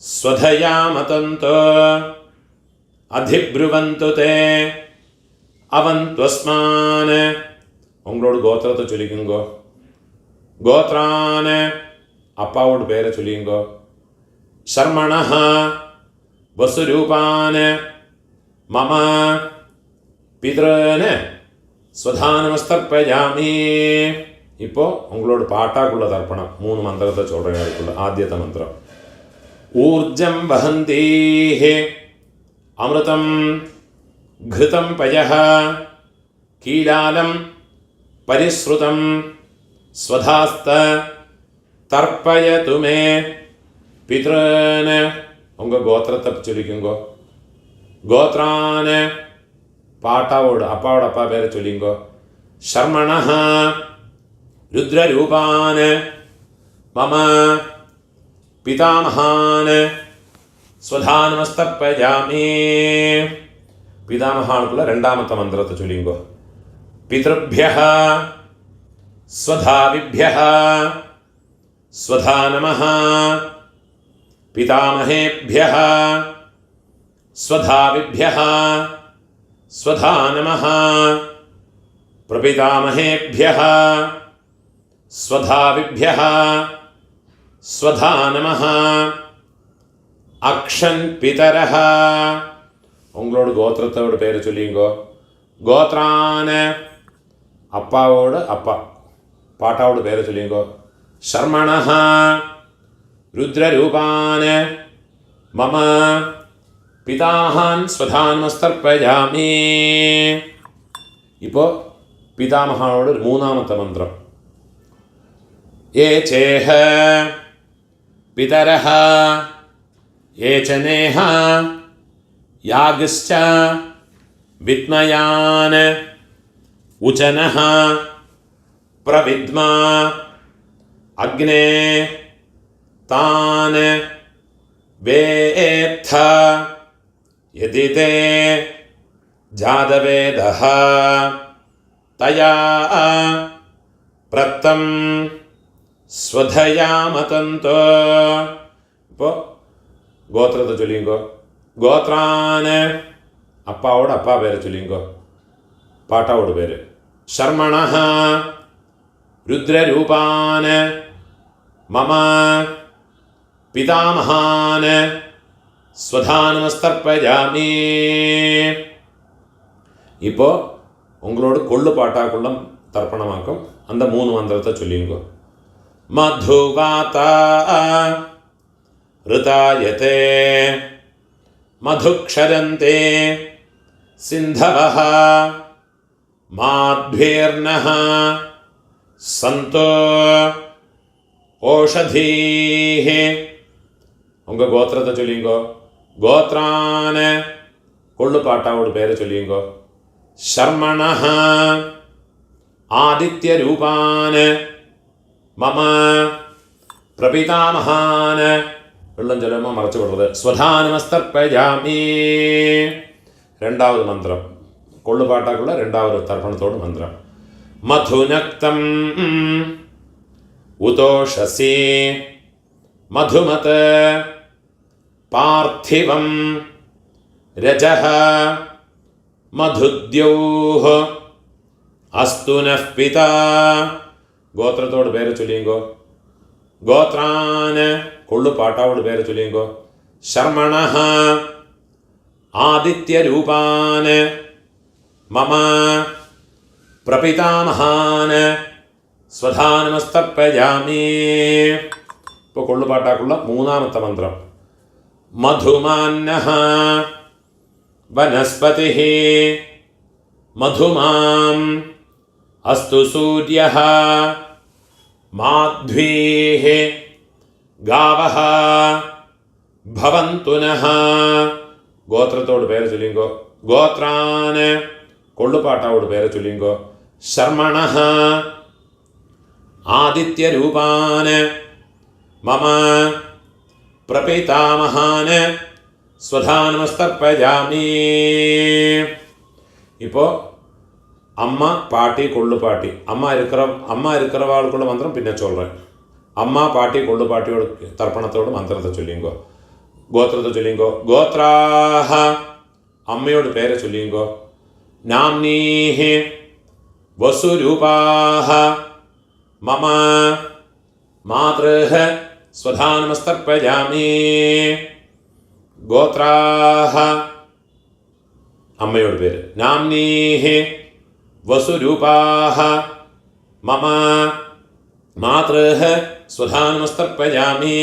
സ്വധയാ മതന്തു അധിബ്രുവന്തു തേ അവന്ത്വസ്മാൻ. ഉങ്ങളോട് ഗോത്രത്തെ ചൊല്ലിക്കുങ്കോ. ഗോത്രാന് അപ്പാവോട് പേരെ ചൊല്ലിയുങ്കോ. ശർമ്മണഃ വസുരൂപാന് മമ പിതൃന് സ്വധാനമസ്തർപ്പയാമി. ഇപ്പോൾ ഉങ്ങളോട് പാട്ടാക്കുള്ള തർപ്പണം. 3 മന്ത്രത്തെ ചൊല്ലുള്ള ആദ്യത്തെ മന്ത്രം. ഊർജം വഹന്തീഃ അമൃതം ഘൃതം പയഃ കീലാലം പരിശ്രുതം സ്വധാസ്ത തർപ്പയതു മേ പിതൃന്. ഉങ്ക ഗോത്രത്തെ ചൊല്ലിക്കുങ്കോ. ഗോത്രാന് പാട്ടാവോട് അപ്പാവോട് അപ്പാ പേരെ ചൊല്ലിങ്കോ. ശർമ്മണഃ രുദ്രരൂപാന് മമ പിതാമഹാന് സ്വധാനമസ്തർപ്പയാമി. പിതാമഹാർക്കുള്ള രണ്ടാമത്തെ മന്ത്രത്തെ ചൊല്ലിങ്കോ. പിതൃഭ്യഃ സ്വധാവിഭ്യഃ സ്വധാ നമഃ. പിതാമഹേഭ്യഃ സ്വധാവിഭ്യഃ സ്വധാ നമഃ. പ്രപിതാമഹേഭ്യഃ സ്വധാവിഭ്യഃ സ്വധാ നമഃ. അക്ഷൻ പിതരഃ. ഉങ്ങളോട് ഗോത്രത്തോട് പേര് ചൊല്ലിയുങ്കോ. ഗോത്രാന് അപ്പാവോട് അപ്പ പാട്ടാവോട് പേര് ചൊല്ലിയുങ്കോ. ശർമ്മണഃ രുദ്രരൂപാന് മമ പിതാമഹാൻ സ്വധാനമസ്തർപ്പയാമി. ഇപ്പോൾ പിതാമഹാനോട് മൂന്നാമത്തെ മന്ത്രം. യേ ചേഹ പിതരഃ യേ ച നേഹ യാഗശ്ച വിദ്മയാൻ ഉചനഃ പ്രവിദ്മ അഗ്നേ താൻ വേത്ഥ യദി തേ ജാതവേദഃ തയാ പ്രത്തം സ്വധയാ മതന്തു. ഇപ്പോൾ ഗോത്രത്തെ ചൊല്ലിയുങ്കോ. ഗോത്രാന് അപ്പാവോട് അപ്പാ പേരെ ചൊല്ലിയുങ്കോ. പാട്ടാവോട് പേര്. ശർമ്മണഃ രുദ്രരൂപാന് മമ പിതാമഹാന് സ്വധാനമസ്തർപ്പയാമി. ഇപ്പോൾ ഉങ്ങളോട് കൊള്ളു പാട്ടാക്കുള്ള തർപ്പണമാക്കും. அந்த 3 മന്ത്രത്തെ ചൊല്ലിയുങ്കോ. മധുവാത ഋതായത്തെ മധുക്ഷരന്തെ സിന്ധവഃ മാധ്വേർനഃ സന്തോ ஓஷதீஹ உங்கள் கோத்திரத்தை சொல்லிங்கோ. கோத்ரான கொள்ளு பாட்டாவோட பேரை சொல்லிங்கோ. ஷர்மணஹ ஆதித்ய ரூபான மம பிரபிதாமகான வெள்ளம் ஜலமாக மறைச்சு விடுறது. ஸ்வதானமஸ்தர்ப்பயாமி ரெண்டாவது மந்திரம். கொள்ளு பாட்டாக்குள்ள ரெண்டாவது தர்ப்பணத்தோடு மந்திரம். மதுநக்தம் உதோஷசி மதுமத பார்த்திவம் ரஜஹ மதுத்யோஹ அஸ்து நஃ பிதா. கோத்திரத்தோடு பேரை சொல்லிங்கோ. கோத்ரான கொள்ளு பாட்டாவோட பேரை சொல்லிங்கோ. ஷர்மணஹ ஆதித்ய ரூபான மம பிரபிதாமகான ஸ்வதானமஸ்தர்ப்பயாமி. ഇപ്പോൾ കൊള്ളു പാട്ടാക്കുള്ള മൂന്നാമത്തെ മന്ത്രം. മധുമാന്നഃ വനസ്പതിഃ മധുമാം അസ്തു സൂര്യഃ മാധ്വീഃ ഗാവഃ ഭവന്തു നഃ. ഗോത്രത്തോട് പേര് ചൊല്ലിങ്കോ. ഗോത്രാന് കൊള്ളുപാട്ടാവോട് പേര് ചൊല്ലിങ്കോ. ശർമണഃ ആദിത്യരൂപാന് മമ പ്രപിതാമഹാന് സ്വധാനമസ്തർപ്പയാമി. ഇപ്പോൾ அம்மா பாட்டி கொள்ளு பாட்டி. அம்மா இருக்கிறவாளுக்குள்ள மந்திரம் பின்ன சொல்கிறேன். அம்மா பாட்டி கொள்ளு பாட்டியோட தர்ப்பணத்தோடு மந்திரத்தை சொல்லிங்கோ. கோத்திரத்தை சொல்லிங்கோ. கோத்ராஹ அம்மையோட பேரை சொல்லிங்கோ. நாம்னீஹ வசுரூபாஹ மம மாத்ருஹ ஸ்வதானமஸ்தர்ப்பயாமி. கோத்ராஹ அம்மையோட பேர். நாம்னீஹ வசுரூபாஹ மம மாத்ருஹ ஸ்வதானமஸ்தர்ப்பயாமி.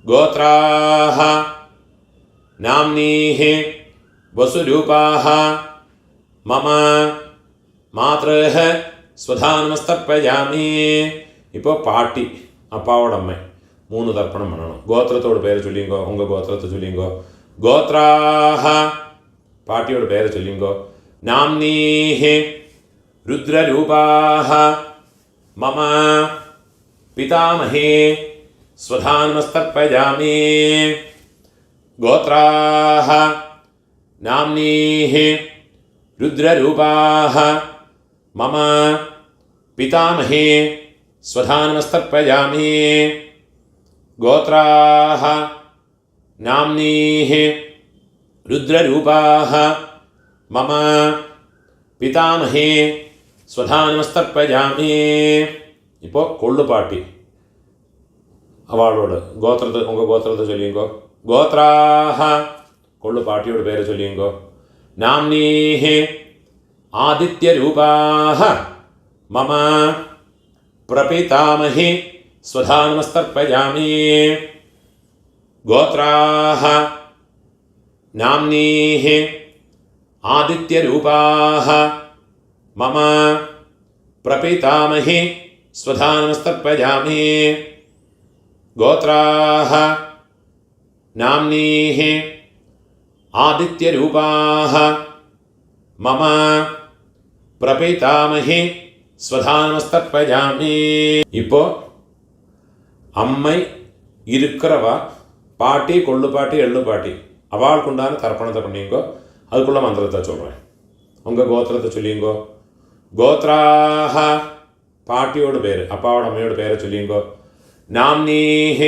கோத்ராஹ நாம்னீஹ வசுரூபாஹ மம மாத்ருஹ ஸ்வதானமஸ்தர்ப்பயாமி. ഇപ്പോൾ പാട്ടി അപ്പാവോടെ അമ്മ മൂന്ന് തർപ്പണം വേണം. ഗോത്രത്തോട് പേര് ചൊല്ലിങ്കോ. ഉங்கள் ഗോത്രത്തെ ചൊല്ലിങ്കോ. ഗോത്രാഹ പാട്ടിയോട് പേര് ചൊല്ലിങ്കോ. നാംനീഹ രുദ്രരൂപാഹ മമ പിതാമഹേ സ്വധാനമസ്തർപ്പയാമി. ഗോത്രാഹ നാംനീഹ രുദ്രരൂപാഹ മമ പിതാമഹേ സ്വധാനമസ്തർപ്പയാമി. ഗോത്രാഹ നാംനീഹ രുദ്രരൂപാഹ മമ പിതാമഹേ സ്വധാനമസ്തർപ്പയാമി. ഇപ്പോൾ കൊള്ളുപാട്ടി അവളോട് ഉங்கள் ഗോത്രത്തെ ചൊല്ലിങ്കോ. ഗോത്രാഹ കൊള്ളുപാട്ടിയോട് പേര് ചൊല്ലിങ്കോ. നാംനീഹ ആദിത്യരൂപാഹ മമ പ്രപിതാമഹേ സ്വധാനമസ്തർപ്പയാമി. ഗോത്രാഹ നാംനീഹ ആദിത്യരൂപാഹ മമ പ്രപിതാമഹേ സ്വധാനമസ്തർപ്പയാമി. ഗോത്രാഹ നാംനീഹ ആദിത്യരൂപാഹ മമ പ്രപിതാമഹേ സ്വധാനമസ്തർപ്പയാമി. ഇപ്പോൾ അമ്മ இருக்கிறவ பாட்டி கொள்ளுப்பாட்டி எள்ளுப்பாட்டி அவளுக்குண்டான தர்ப்பணத்தை பண்ணிங்கோ. அதுக்குள்ள மந்திரத்தை சொல்கிறேன். உங்கள் கோத்திரத்தை சொல்லிங்கோ. கோத்ராஹ பாட்டியோட பேர் அப்பாவோட அம்மையோட பேரை சொல்லிங்கோ. நாம்னீஹ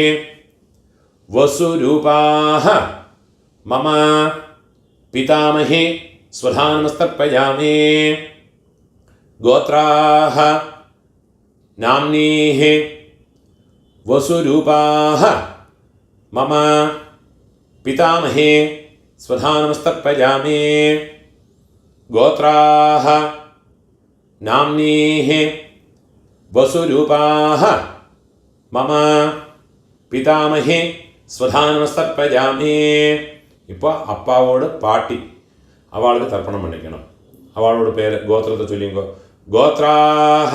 வசுரூபாஹ மம பிதாமஹே ஸ்வதானமஸ்தர்ப்பயாமி. கோத்ராஹ நாம்னீஹ வசுரூபாஹ மம பிதாமஹே ஸ்வதானமஸ்தர்ப்பயாமி. கோத்ராஹ நாம்னீஹ வசுரூபாஹ மம பிதாமஹே ஸ்வதானமஸ்தர்ப்பயாமி. இப்போ அப்பாவோட பாட்டி அவளுக்கு தர்ப்பணம் பண்ணிக்கணும். அவளோட பேர் கோத்திரத்தை சொல்லிங்கோ. கோத்ராஹ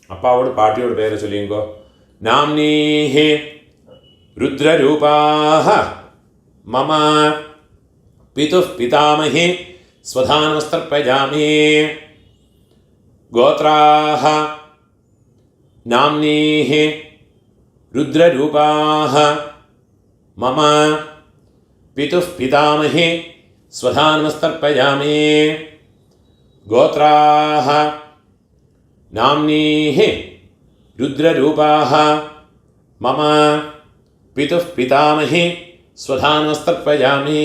അപ്പാവോട് പാട്ടിയോട് പേര് ചൊല്ലിയുങ്കോ. നാംനീഹി രുദ്രരൂപാഹ മമ പിതുഃ പിതാമഹി സ്വധാനമസ്തർപ്പയാമി. ഗോത്രാഹ നാംനീഹി രുദ്രരൂപാഹ മമ പിതുഃ പിതാമഹി സ്വധാനമസ്തർപ്പയാമി. ഗോത്രാഹ നാംനീഹി രുദ്രരൂപാഹ മമ പിതുഃ പിതാമഹി സ്വധാനമസ്തർപ്പയാമി.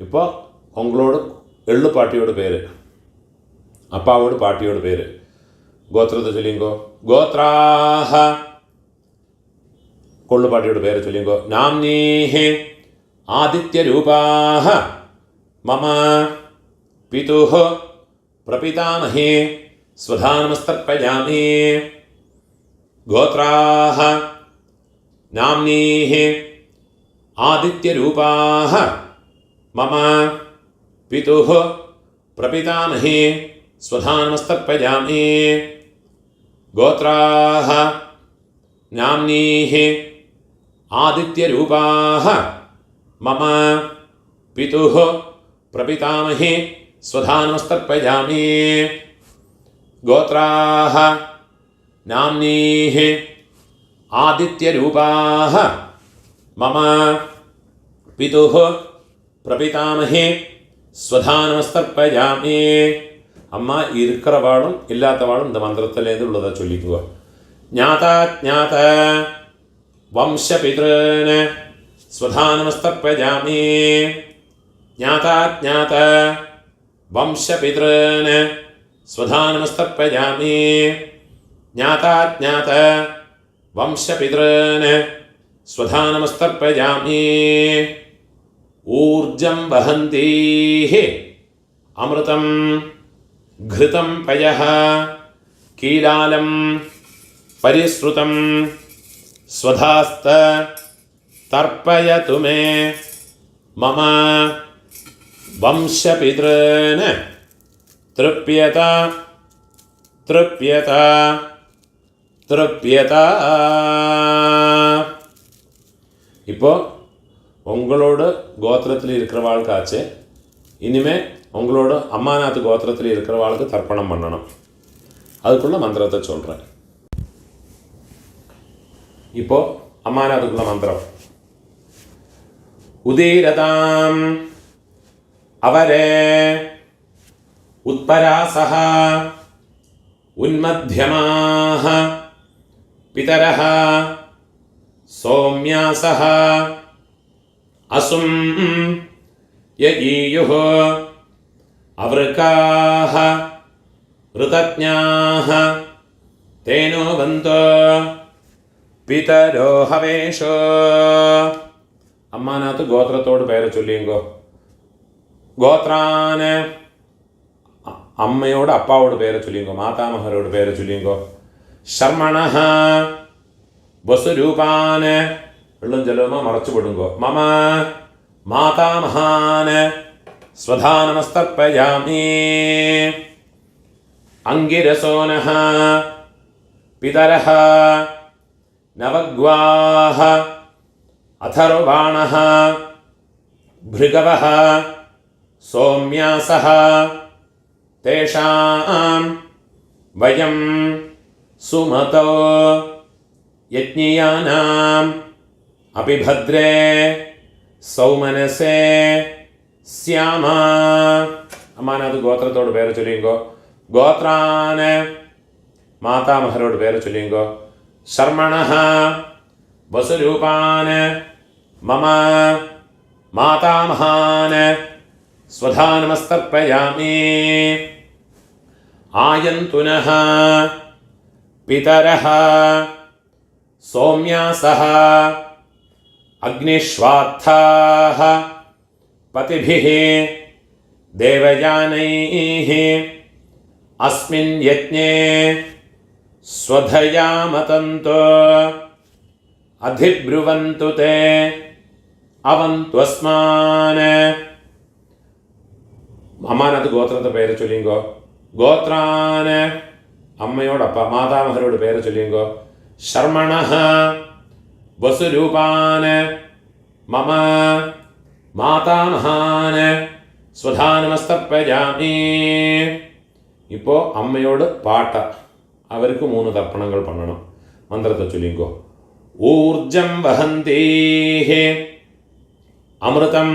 ഇപ്പോൾ ഉങ്ങളോട് എള്ളുപാട്ടിയോട് പേര്, അപ്പാവോട് പാട്ടിയോട് പേര്. ഗോത്രത്തെ ചൊല്ലിങ്കോ. ഗോത്രാഹ കൊള്ളുപാട്ടിയോട് പേര് ചൊല്ലിങ്കോ. നാംനീഹി ആദിത്യരൂപാഹ മമ പിതുഃ പ്രപിതാമഹി സ്വധാനമസ്തർപ്പയാമി. ഗോത്രാഹ നാംനീഹി ആദിത്യരൂപാഹ മമ പിതുഃ പ്രപിതാമഹി സ്വധാനമസ്തർപ്പയാമി. ഗോത്രാഹ നാംനീഹി ആദിത്യരൂപാഹ മമ പിതുഃ പ്രപിതാമഹി സ്വധാനമസ്തർപ്പയാമി. ഗോത്രാഹ നാംനീഹി ആദിത്യരൂപാഹ മമ പിതുഃ പ്രപിതാമഹി സ്വധാനമസ്തർപ്പയാമി. അമ്മ இருக்கிற വാളും ഇല്ലാത്ത വാളും இந்த മന്ത്രത്തിലേത് ഉള്ളതാ ചൊല്ലിക്കുക. ജ്ഞാതാജ്ഞാത വംശപിതॄൻ സ്വധാനമസ്തർപ്പയാമി. ജ്ഞാതാജ്ഞാത വംശപിതॄൻ സ്വധാനമസ്തർപ്പയാമി. ജ്ഞാതാജ്ഞാത വംശപിതॄൻ സ്വധാനമസ്തർപ്പയാമി. ഊർജം വഹന്തീഃ അമൃതം ഘൃതം പയഃ കീലാലം പരിശ്രുതം സ്വധാസ്ത തർപ്പയതു മേ മമ വംശപിതॄൻ തൃപ്യത തൃപ്യത തൃപ്യത. இப்போ உங்களோட கோத்திரத்தில் இருக்கிறவாளுக்காச்சு இனிமே உங்களோட அம்மாநாத்து கோத்திரத்தில் இருக்கிறவாளுக்கு தர்ப்பணம் பண்ணணும். அதுக்குள்ள மந்திரத்தை சொல்கிறேன். இப்போ அம்மாநாத்துக்குள்ள மந்திரம். உதீரதாம் அவரே உத்பராசஹ உன்மத்யமாஹ பிதரஹ സൗമ്യാസഹ അസും യജീയുഃ അവൃകാഃ ഋതജ്ഞാഃ തേനോ വന്തോ പിതരോ ഹവേഷോ. അമ്മാനാത്ത് ഗോത്രത്തോട് പേര് ചൊല്ലിയെങ്കോ. ഗോത്രാന് അമ്മയോട് അപ്പാവോട് പേര് ചൊല്ലിയെങ്കോ. മാതാമഹരോട് പേര് ചൊല്ലിയെങ്കോ. ശർമ്മണഃ വസുരൂപാന് വെള്ളം ജലവുമോ മറച്ചു വിടുങ്കോ. മമ മാതാമഹാന് സ്വധാനമസ്തർപ്പയാമി. അംഗിരസോനഃ പിതരഃ നവഗ്വാഃ അഥർവാണഃ ഭൃഗവഃ സൗമ്യാസഃ തേഷാം വയം സുമതോ യജ്ഞിയാനാം അഭിഭദ്രേ സൗമനസേ സ്യാമ. അമ്മാനത് ഗോത്രത്തോട് പേര് ചൊല്ലിയുങ്കോ. ഗോത്രാന് മാതാമഹരോട് പേര് ചൊല്ലിയുങ്കോ. ശർമ്മണഃ വസുരൂപാന് മമ മാതാമഹാന് സ്വധാനമസ്തർപ്പയാമി. ആയന്തുനഃ പിതരഃ സൗമ്യാസഃ അഗ്നിശ്വാത്ഥാഃ പതിഭിഃ ദേവയാനൈഃ അസ്മിൻ യജ്ഞേ സ്വധയാ മതന്തോ അധിബ്രുവന്തു തേ അവന്ത്വസ്മാൻ. അമ്മാനത് ഗോത്രത്തെ പേര് ചൊല്ലിങ്കോ. ഗോത്രാന് അമ്മയോടപ്പ മാതാമഹരോട് പേര് ചൊല്ലിയുങ്കോ. ശർമ്മണഃ വസുരൂപാന് മമ മാതാമഹാന് സ്വധാനമസ്തർപ്പയാമി. ഇപ്പോൾ അമ്മയോട് പാട്ട, അവർക്ക് 3 തർപ്പണങ്ങൾ പണണം. മന്ത്രത്തെ ചൊല്ലിങ്കോ. ഊർജം വഹന്തേഃ അമൃതം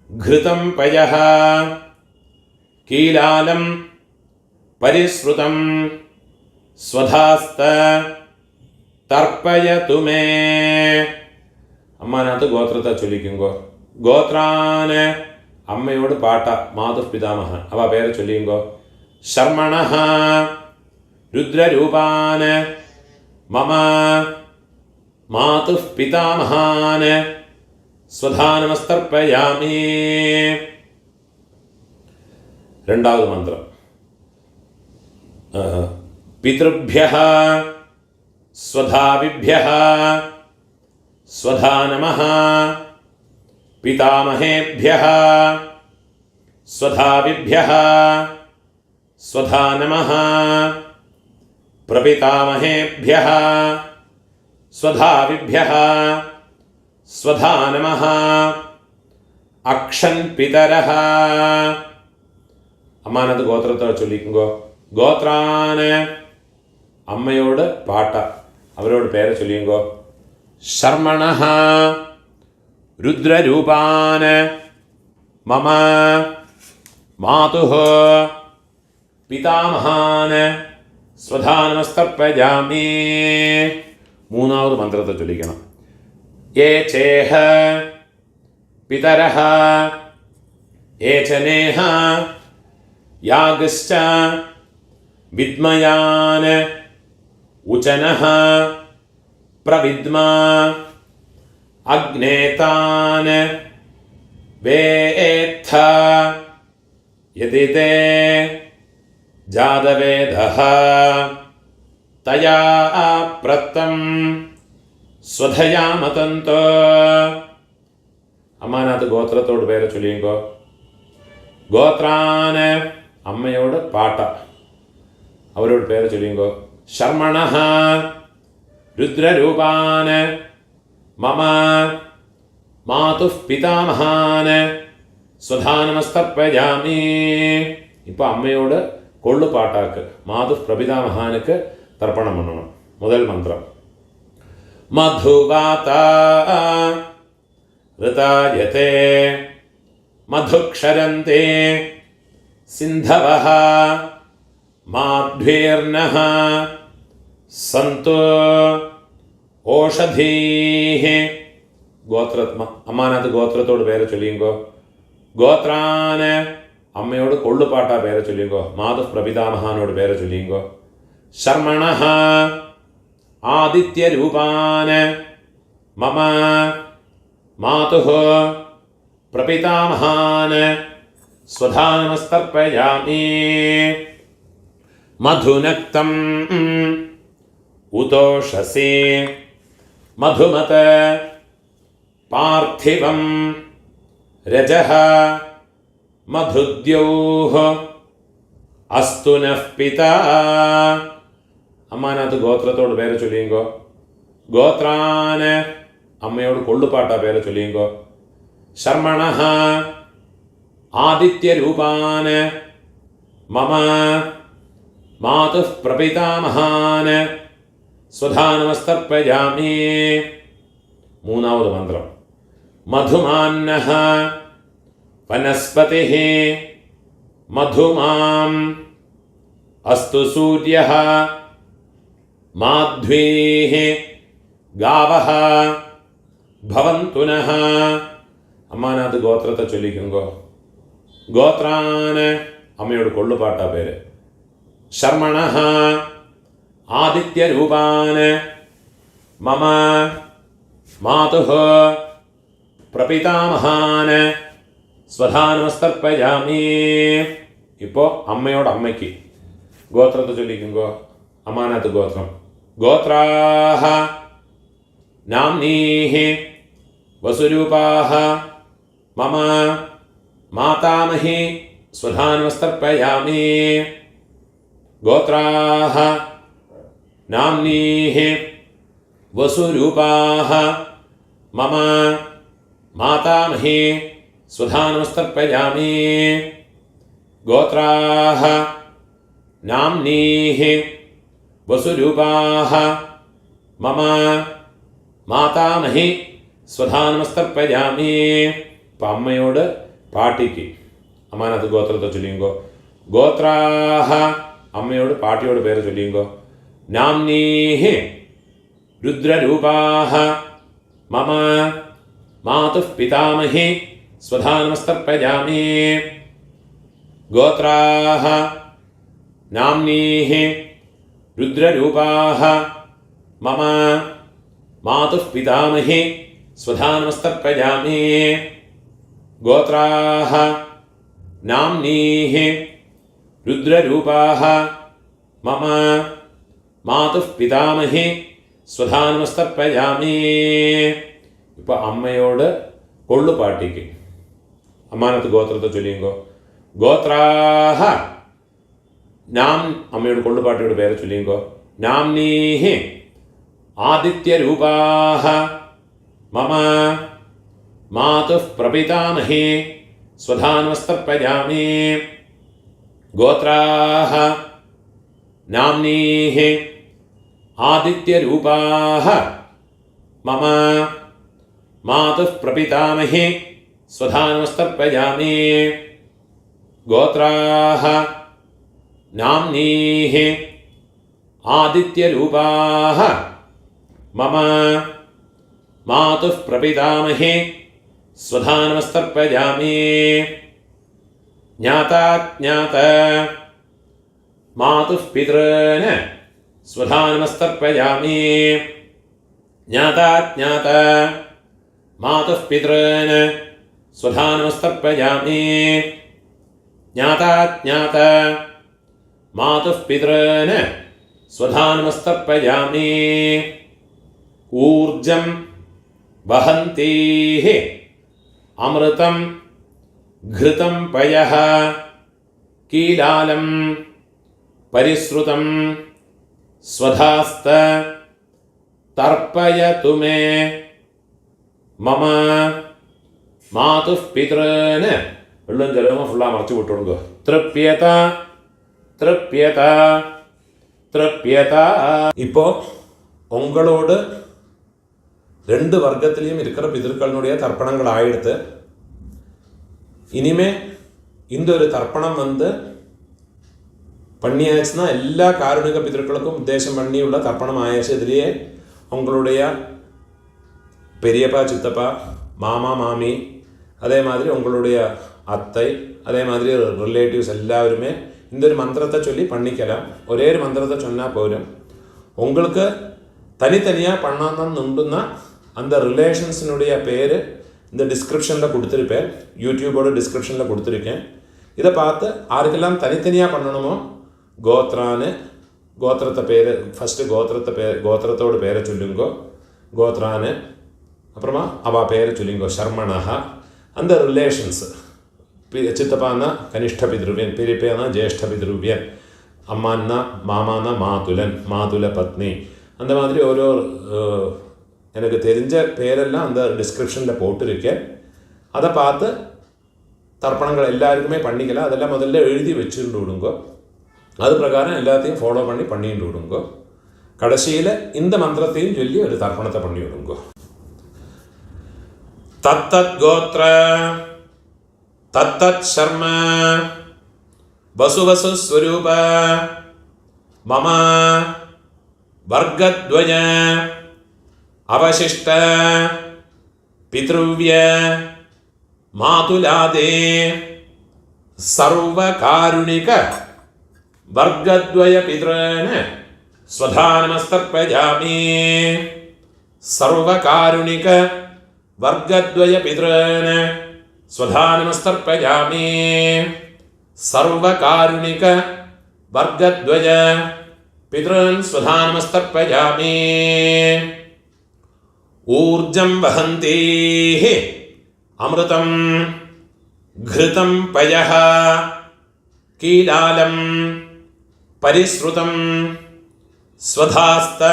ഘൃതം പയഃ കീലാലം പരിശ്രുതം സ്വധാസ്ത തർപ്പയതു മേ. അമ്മാനകത്ത് ഗോത്രത്തെ ചൊല്ലിക്കുങ്കോ. ഗോത്രാന് അമ്മയോട് പാട്ട, മാതുപിതാമഹ അവ പേരെ ചൊല്ലിയുങ്കോ. ശർമ്മണഃ രുദ്രരൂപാന് മമ മാതുപിതാമഹാന് സ്വധാനമസ്തർപ്പയാമി. രണ്ടാമത് മന്ത്രം. പിതൃഭ്യഃ സ്വധാവിഭ്യഃ സ്വധാ നമഃ പിതാമഹേഭ്യഃ സ്വധാവിഭ്യഃ സ്വധാ നമഃ പ്രപിതാമഹേഭ്യഃ സ്വധാവിഭ്യഃ സ്വധാ നമഃ അക്ഷൻ പിതരഃ. അമ്മാനത് ഗോത്രത്തെ ചൊല്ലിക്കുങ്കോ. ഗോത്രാന് അമ്മയോട് പാട്ട, അവരോട് പേരെ ചൊല്ലിയുങ്കോ. ശർമ്മണഃ രുദ്രരൂപാന് മമ മാതുഃ പിതാമഹാന് സ്വധാനമസ്തർപ്പയാമി. മൂന്നാമത് മന്ത്രത്തെ ചൊല്ലിക്കണം. യേ ചേഹ പിതരഃ യേ ച നേഹ യാഗശ്ച വിദ്മയാന് ഉചനഃ പ്രവിദ്മാ അഗ്നേതാന് വേത്ഥ യതി തേ ജാതവേദഃ തയാ പ്രത്തം സ്വധയാമതന്തോ. അമ്മാനകത്ത് ഗോത്രത്തോട് പേരെ ചൊല്ലിയുങ്കോ. ഗോത്രാന് അമ്മയോട് പാട്ട, അവരോട് പേര് ചൊല്ലിയുങ്കോ. ശർമ്മണഃ രുദ്രരൂപാന് മമ മാതുഃ പിതാമഹാന് സ്വധാനമസ്തർപ്പയാമി. ഇപ്പൊ അമ്മയോട് കൊള്ളുപാട്ടാക്ക്, മാതുഃ പ്രപിതാമഹാനുക്ക് തർപ്പണം പണണം. മുതൽ മന്ത്രം. മധുവാത ഋതായതേ മധുക്ഷരന്തേ സിന്ധവഃ മാധ്വീർനഃ സന്തു ഓഷധീഃ. അമ്മാനകത്ത് ഗോത്രത്തോട് പേരെ ചൊല്ലിയുങ്കോ. ഗോത്രാന് അമ്മയോട് കൊള്ളുപാട്ട പേരെ ചൊല്ലിയുങ്കോ. മാതുഃ പ്രപിതാമഹാനോട് പേരെ ചൊല്ലിയുങ്കോ. ശർമ്മണഃ ആദിത്യരൂപാന് മമ മാതുഃ പ്രപിതാമഹാന് സ്വധാനമസ്തർപ്പയാമി. മധുനക്തം ഉതോഷസി മധുമത് പാർത്ഥിവം രജഃ മധുദ്യൗഃ അസ്തു നഃ പിതാ. അമ്മാനകത്ത് ഗോത്രത്തോട് പേരെ ചൊല്ലിയുങ്കോ. ഗോത്രാന് അമ്മയോട് കൊള്ളുപാട്ട പേരെ ചൊല്ലിയുങ്കോ. ശർമ്മണഃ ആദിത്യരൂപാന് മമ മാതുഃ പ്രപിതാമഹാന് സ്വധാനമസ്തർപ്പയാമി. മൂന്നാമത് മന്ത്രം. മധുമാന്നഃ വനസ്പതിഃ മധുമാം അസ്തു സൂര്യഃ മാധ്വീഃ ഗാവഃ ഭവന്തു നഃ. അമ്മാനകത്ത് ഗോത്രത്തെ ചൊല്ലിക്കുങ്കോ. ഗോത്രാന് അമ്മയോട് കൊള്ളുപാട്ട പേര്. ശർമ്മണഃ ആദിത്യരൂപാന് മമ മാതുഃ പ്രപിതാമഹാന് സ്വധാനമസ്തർപ്പയാമി. ഇപ്പോൾ അമ്മയോട് അമ്മയ്ക്ക് ഗോത്രത്തെ ചൊല്ലിക്കുങ്കോ. അമ്മാനകത്ത് ഗോത്രം. ഗോത്രാഃ നാംനീഃ വസുരൂപാഃ മമ മാതാമഹി സ്വധാനമസ്തർപ്പയാമി. गोत्राः नाम्नीः वसुरूपाः मम मातामही स्वधा नमस्तर्पयामि। गोत्राः नाम्नीः वसुरूपाः मम मातामही स्वधा नमस्तर्पयामि. இப்போ அம்மையோட பாட்டிக்கு அம்மானது கோத்திரத்தை சொல்லிங்கோ. கோத்ராஹ அம்மையோட பாட்டியோட பேரை சொல்லிங்கோ. நாம்னீஹி ருத்ரரூபாஹ மம மாதுः பிதாமஹி ஸ்வதா நமஸ்தர்ப்பயாமி. கோத்ராஹ நாம்னீஹி ருத்ரரூபாஹ மம மாதுः பிதாமஹி ஸ்வதா நமஸ்தர்ப்பயாமி. गोत्राः नाम्नीः रुद्ररूपाः मम मातुः पितामही स्वधा नमस्तर्पयामि. இப்போ அம்மையோட கொள்ளு பாட்டிக்கு அம்மானத்து கோத்திரத்தை சொல்லிங்கோ. கோத்ராஹ நாம் அம்மையோட கொள்ளு பாட்டியோட பேரை சொல்லிங்கோ. நாம்னீஹி ஆதித்யரூபாः मम मातुः प्रपितामही स्वधा नमस्तर्पयामि. गोत्राः नाम्नीः आदित्यरूपाः मम मातुः प्रपितामही स्वधा नमस्तर्पयामि. गोत्राः नाम्नीः आदित्यरूपाः मम मातुः प्रपितामही स्वधा नमस्तर्पयामि. ज्ञाता ज्ञात मातुः पितॄन् स्वधा नमस्तर्पयामि. ज्ञाता ज्ञात मातुः पितॄन् स्वधा नमस्तर्पयामि. ज्ञाता ज्ञात मातुः पितॄन् स्वधा नमस्तर्पयामि. ऊर्जं वहन्तीः अमृतं घृतं पयः कीलालं परिश्रुतं स्वधास्त तर्पयतु मे मम मातुः पितॄन्. வெள்ளம் ஜலமா ஃபுல்லாக மறைச்சி விட்டுடுங்க. திருப்யத திருப்யத திருப்யத. இப்போ உங்களோட ரெண்டு வர்க்கத்திலையும் இருக்கிற பிதர்களுடைய தர்ப்பணங்கள் ஆயிடுத்து. இனிமே இந்த ஒரு தர்ப்பணம் பண்ணியாச்சுன்னா எல்லா காருணிக பிதர்களுக்கும் உத்தேசம் பண்ணியுள்ள தர்ப்பணம் ஆயாச்சு. இதுலேயே உங்களுடைய பெரியப்பா சித்தப்பா மாமா மாமி அதே மாதிரி உங்களுடைய அத்தை அதே மாதிரி ரிலேட்டிவ்ஸ் எல்லாருமே இந்த ஒரு மந்திரத்தை சொல்லி பண்ணிக்கலாம். ஒரே ஒரு மந்திரத்தை சொன்னால் போரும். உங்களுக்கு தனித்தனியாக பண்ணணுன்னா அந்த ரிலேஷன்ஸினுடைய பேர் இந்த டிஸ்கிரிப்ஷனில் கொடுத்துருப்பேன். யூடியூபோட டிஸ்கிரிப்ஷனில் கொடுத்துருக்கேன். இதை பார்த்து யாருக்கெல்லாம் தனித்தனியாக பண்ணணுமோ கோத்ரான்னு கோத்திரத்தை பேர் ஃபஸ்ட்டு கோத்திரத்தோட பேரை சொல்லுங்கோ. கோத்ரான்னு அப்புறமா அவள் பேரை சொல்லுங்கோ. சர்மணா அந்த ரிலேஷன்ஸ் சித்தப்பான்னா கனிஷ்ட பித்ருவியன், பெரியப்பேனா ஜேஷ்ட பித்ருவியன், அம்மான்னா மாமானா மாதுலன் மாதுல பத்னி. அந்த மாதிரி ஓரோ எனக்கு தெரிஞ்ச பேரெல்லாம் அந்த டிஸ்கிரிப்ஷனில் போட்டிருக்கேன். அதை பார்த்து தர்ப்பணங்கள் எல்லாருக்குமே பண்ணிக்கலாம். அதெல்லாம் முதல்ல எழுதி வச்சுட்டு விடுங்கோ. அது பிரகாரம் எல்லாத்தையும் ஃபாலோ பண்ணிட்டு விடுங்கோ. கடைசியில் இந்த மந்திரத்தையும் சொல்லி ஒரு தர்ப்பணத்தை பண்ணி விடுங்கோ. தத்தத் கோத்ர தத்தத் சர்ம வசுவசு ஸ்வரூப மம வர்க்கத்வய அவசிஷ்ட பித்ருவ்ய மாதுலாதே சர்வகாருணிக வர்க்கத்வய பித்ரன் ஸ்வதா நமஸ்தர்ப்பயாமி. சர்வகாருணிக வர்க்கத்வய பித்ரன் ஸ்வதா நமஸ்தர்ப்பயாமி. சர்வகாருணிக வர்க்கத்வய பித்ரன் ஸ்வதா நமஸ்தர்ப்பயாமி. ஊர்ஜம் வஹந்தீஹ அமிர்தம் घृतं पयः कीलालं പരിശ്രുതം സ്വധാസ്ത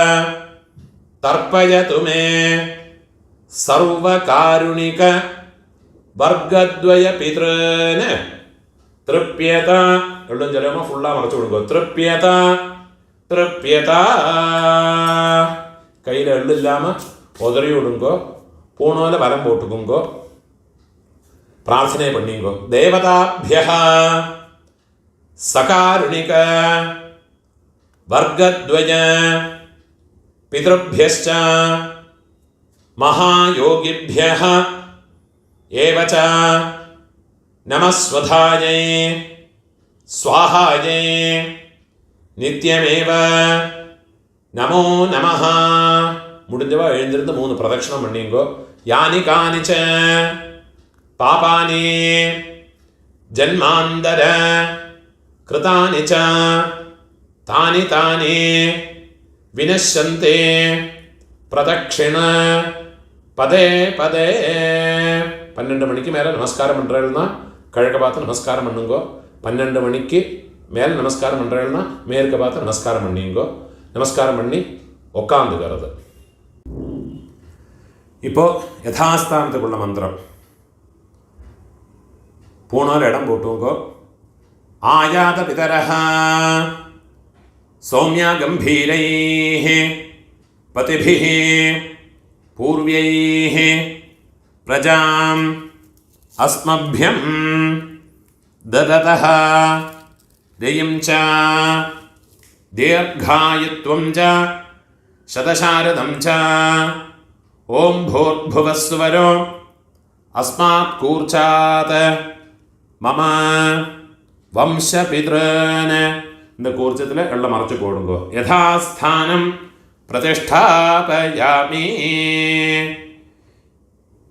തർപ്പയതു മേ സർവകാരുണിക വർഗദ്വയ പിതൃന് തൃപ്യത. എള്ളും ചിലമ ഫുള്ളാ മറച്ചു കൊടുക്കുക. തൃപ്യത തൃപ്യത. കയ്യിൽ എള്ളില്ലാമ ഒതറി വിടുങ്കോ പൂണോല വലം പോട്ടുക്കുങ്കോ പ്രാർത്ഥനയെ പണിയുങ്കോ. ദേവതാഭ്യ സകാരുണിക വർഗദ്വയ പിതൃഭ്യശ്ച മഹായോഗിഭ്യഃ ഏവച നമസ്വധായൈ സ്വാഹായൈ നിത്യമേവ നമോ നമഃ. മുടിഞ്ഞവ എഴുന്നിരുന്ന് 3 പ്രദക്ഷിണം പണിയുങ്കോ. യാനി കാനിച്ച പാപാനി ജന്മാന്തര കൃതാനി ച താനി താനി വിനശ്യന്തി പ്രദക്ഷിണ പദേ പദേ. 12 മണിക്ക് മേലെ നമസ്കാരം പண்றேன்னா கிழக்க பார்த்து நமஸ்காரம் பண்ணுங்கோ. 12 மணிக்கு மேலே நமஸ்காரம் பண்றேன்னா மேற்க பார்த்து நமஸ்காரம் பண்ணிங்கோ. நமஸ்காரம் பண்ணி உட்காந்துக்கிறது. இப்போ யഥാസ്ഥാനத்துக்குள்ள மந்திரம் பூணால் இடம் போட்டுங்கோ. ஆயாத பிதரஹ சௌமியா கம்பீரைஹ பதிபிஹ பூர்வைஹ பிரஜாம் அஸ்மப்யம் தததஹ தயம் ச தீர்காயுத்வம் ச சதசாரதம் ச ஓம் பூர்புவஸ்வரோ அஸ்மாத் கூர்ச்சாத் மம வம்சபித்ரன். இந்த கூர்ச்சத்தில் எல்லாம் மறைச்சு போடுங்கோ. யதாஸ்தானம் பிரதிஷ்டாபயாமி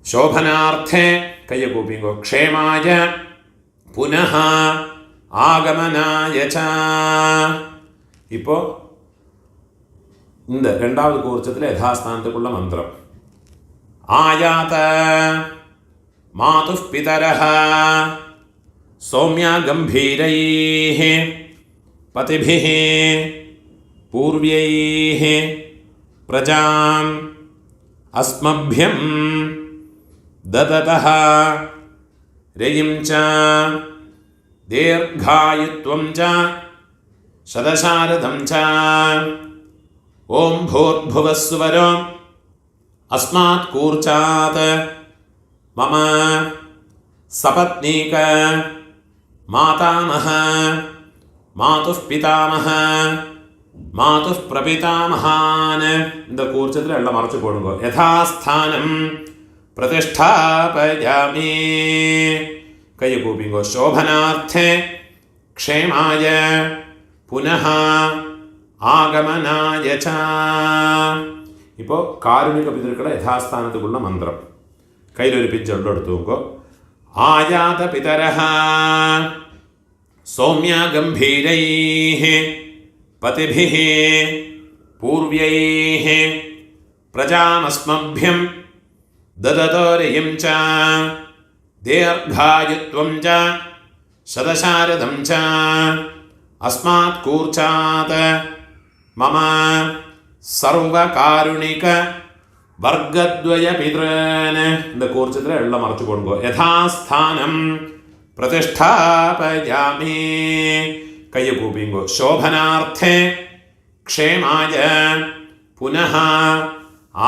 ശോഭനാർത്ഥേ കയ്യ കൂപ്പിങ്കോ. ക്ഷേമായ പുനഃ ആഗമനായ ച. ഇപ്പോൾ இந்த 2வது കൂർച്ചത്തിൽ യഥാസ്ഥാനത്തേക്കുള്ള മന്ത്രം. ആയാത മാതുഃ പിതരഃ സൗമ്യ ഗംഭീരൈഃ പതിഭിഃ പൂർവ്യൈഃ പ്രജാം അസ്മഭ്യം ദദതഃ രയിം ച ദീർഘായുത്വം ച ശതശാരദം ച ഓം ഭൂർഭുവസ്വരോ അസ്മാത് കൂർച്ചാത് മമ സപത്നീക മാതാമഹ മാതുഃ പിതാമഹ മാതുഃ പ്രപിതാമഹാൻ. இந்த கூர்ச்சத்தில் எல்லாம் மறைச்சு போடுங்க. யதாஸ்தானம் പ്രതിഷ്ഠാപയാമി കൈ കൂപ്പിങ്കോ. ശോഭനാർത്ഥേ ക്ഷേമായ പുനഃ ആഗമനായ ച. ഇപ്പോൾ കാരുണിക പിതൃക്കളെ യഥാസ്ഥാനത്തുള്ള മന്ത്രം കയ്യിലൊരു പിഞ്ചൊള്ള എടുത്തു നോക്കോ. ആയാത പിതരഃ സൗമ്യ ഗംഭീരൈഃ പതിഭിഃ പൂർവ്യൈഃ പ്രജാമസ്മഭ്യം ദദതോരയം ച ദീർഘായുത്വം ച ശതശാരദം ച അസ്മാത് കൂർച്ചാത് മമ സർവകാരുണിക വർഗദ്വയ പിതൃൻ. இந்த கூர்ச்சத்தில் எல்லாம் மறைச்சு போடுங்கோ. யதாஸ்தானம் പ്രതിഷ്ഠാപയാമി കയ്യ കൂപ്പിങ്കോ. ശോഭനാർത്ഥേ ക്ഷേമായ പുനഃ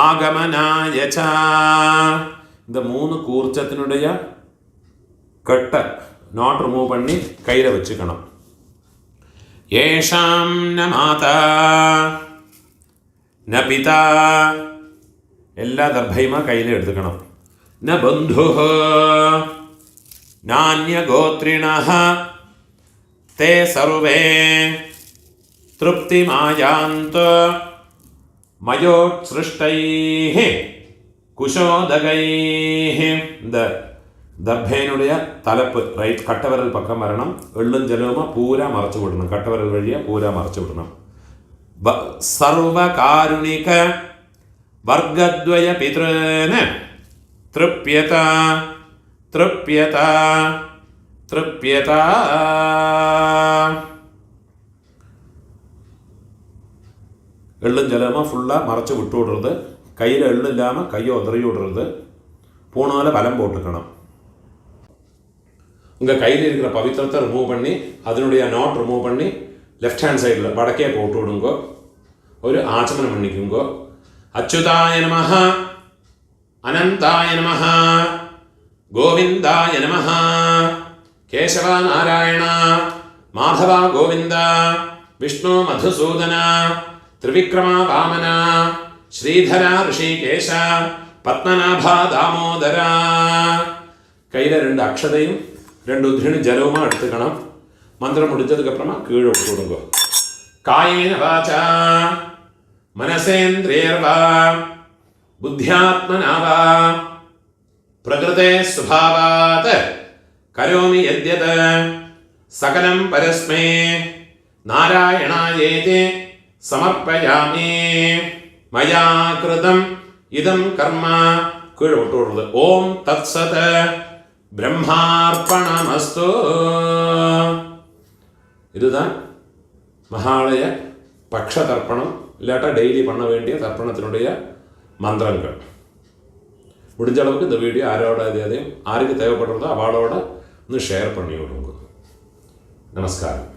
ആഗമനായ ച. இந்த 3 கூர்ச்சத்தினுடைய கட்டை நாட் ரிமூவ் பண்ணி கையில் வச்சுக்கணும். ஏஷாம் ந மாதா ந பிதா എല്ലാ ദർഭയുമാ കയ്യിൽ എടുത്തുക്കണം. ന ബന്ധുഃ നാന്യഗോത്രിണഃ തേ സർവേ തൃപ്തിമായാന്തു മയോത്സൃഷ്ടൈഃ കുശോദകൈഃ. இந்த ദർഭേനുடைய തലപ്പ് റൈറ്റ് കട്ടവരൽ പക്കം വരണം. എള്ളും ജലവുമ പൂരാ മറച്ചു വിടണം. കട്ടവരൽ വഴിയെ പൂരാ മറച്ചു വിടണം. സർവകാരുണിക വർഗദ്വയ പിതൃന് തൃപ്യത തൃപ്യത തൃപ്യത. எள்ளும் ஜலமாக ஃபுல்லாக மறைச்சி விட்டு விடுறது, கையில் எள்ளு இல்லாமல் கையை உதறி விடுறது, பூனால் வலம் போட்டுக்கணும். உங்கள் கையில் இருக்கிற பவித்திரத்தை ரிமூவ் பண்ணி அதனுடைய நாட் ரிமூவ் பண்ணி லெஃப்ட் ஹேண்ட் சைடில் வடக்கே போட்டு விடுங்கோ. ஒரு ஆச்சமனம் பண்ணிக்குங்கோ. அச்சுதாய நமஹ, அனந்தாய நமஹ, கோவிந்தாய நமஹ, கேசவ நாராயண, மாதவ கோவிந்த, விஷ்ணு மதுசூதன, திரிவிக்ரம வாமன, ஸ்ரீதர ரிஷிகேஷ, பத்மநாப தாமோதர. கையில் 2 அக்ஷதையும் 2 உத்ரிணி ஜலவுமா எடுத்துக்கணும். மந்திரம் முடிஞ்சதுக்கப்புறமா கீழே விட்டு விடுங்க. காயேன வாசா மனசேந்திரியர்வா புத்தியாத்மனா வா பிரகிருதே சுபாவாத் கரோமி யத்யத் சகலம் பரஸ்மே நாராயணாயேதி சமர்ப்பயாமி. மயா கிருதம் இதம் கர்ம கீழே விட்டு விடுறது. ஓம் தத் சத் பிரம்மார்ப்பணமஸ்து. இதுதான் மகாலய பக்ஷ தர்ப்பணம், இல்லாட்டா டெய்லி பண்ண வேண்டிய தர்ப்பணத்தினுடைய மந்திரங்கள். முடிஞ்ச அளவுக்கு இந்த வீடியோ யாருக்கு தேவைப்படுறதோ அவளோட ஷேர் பண்ணி விடுங்க. நமஸ்காரம்.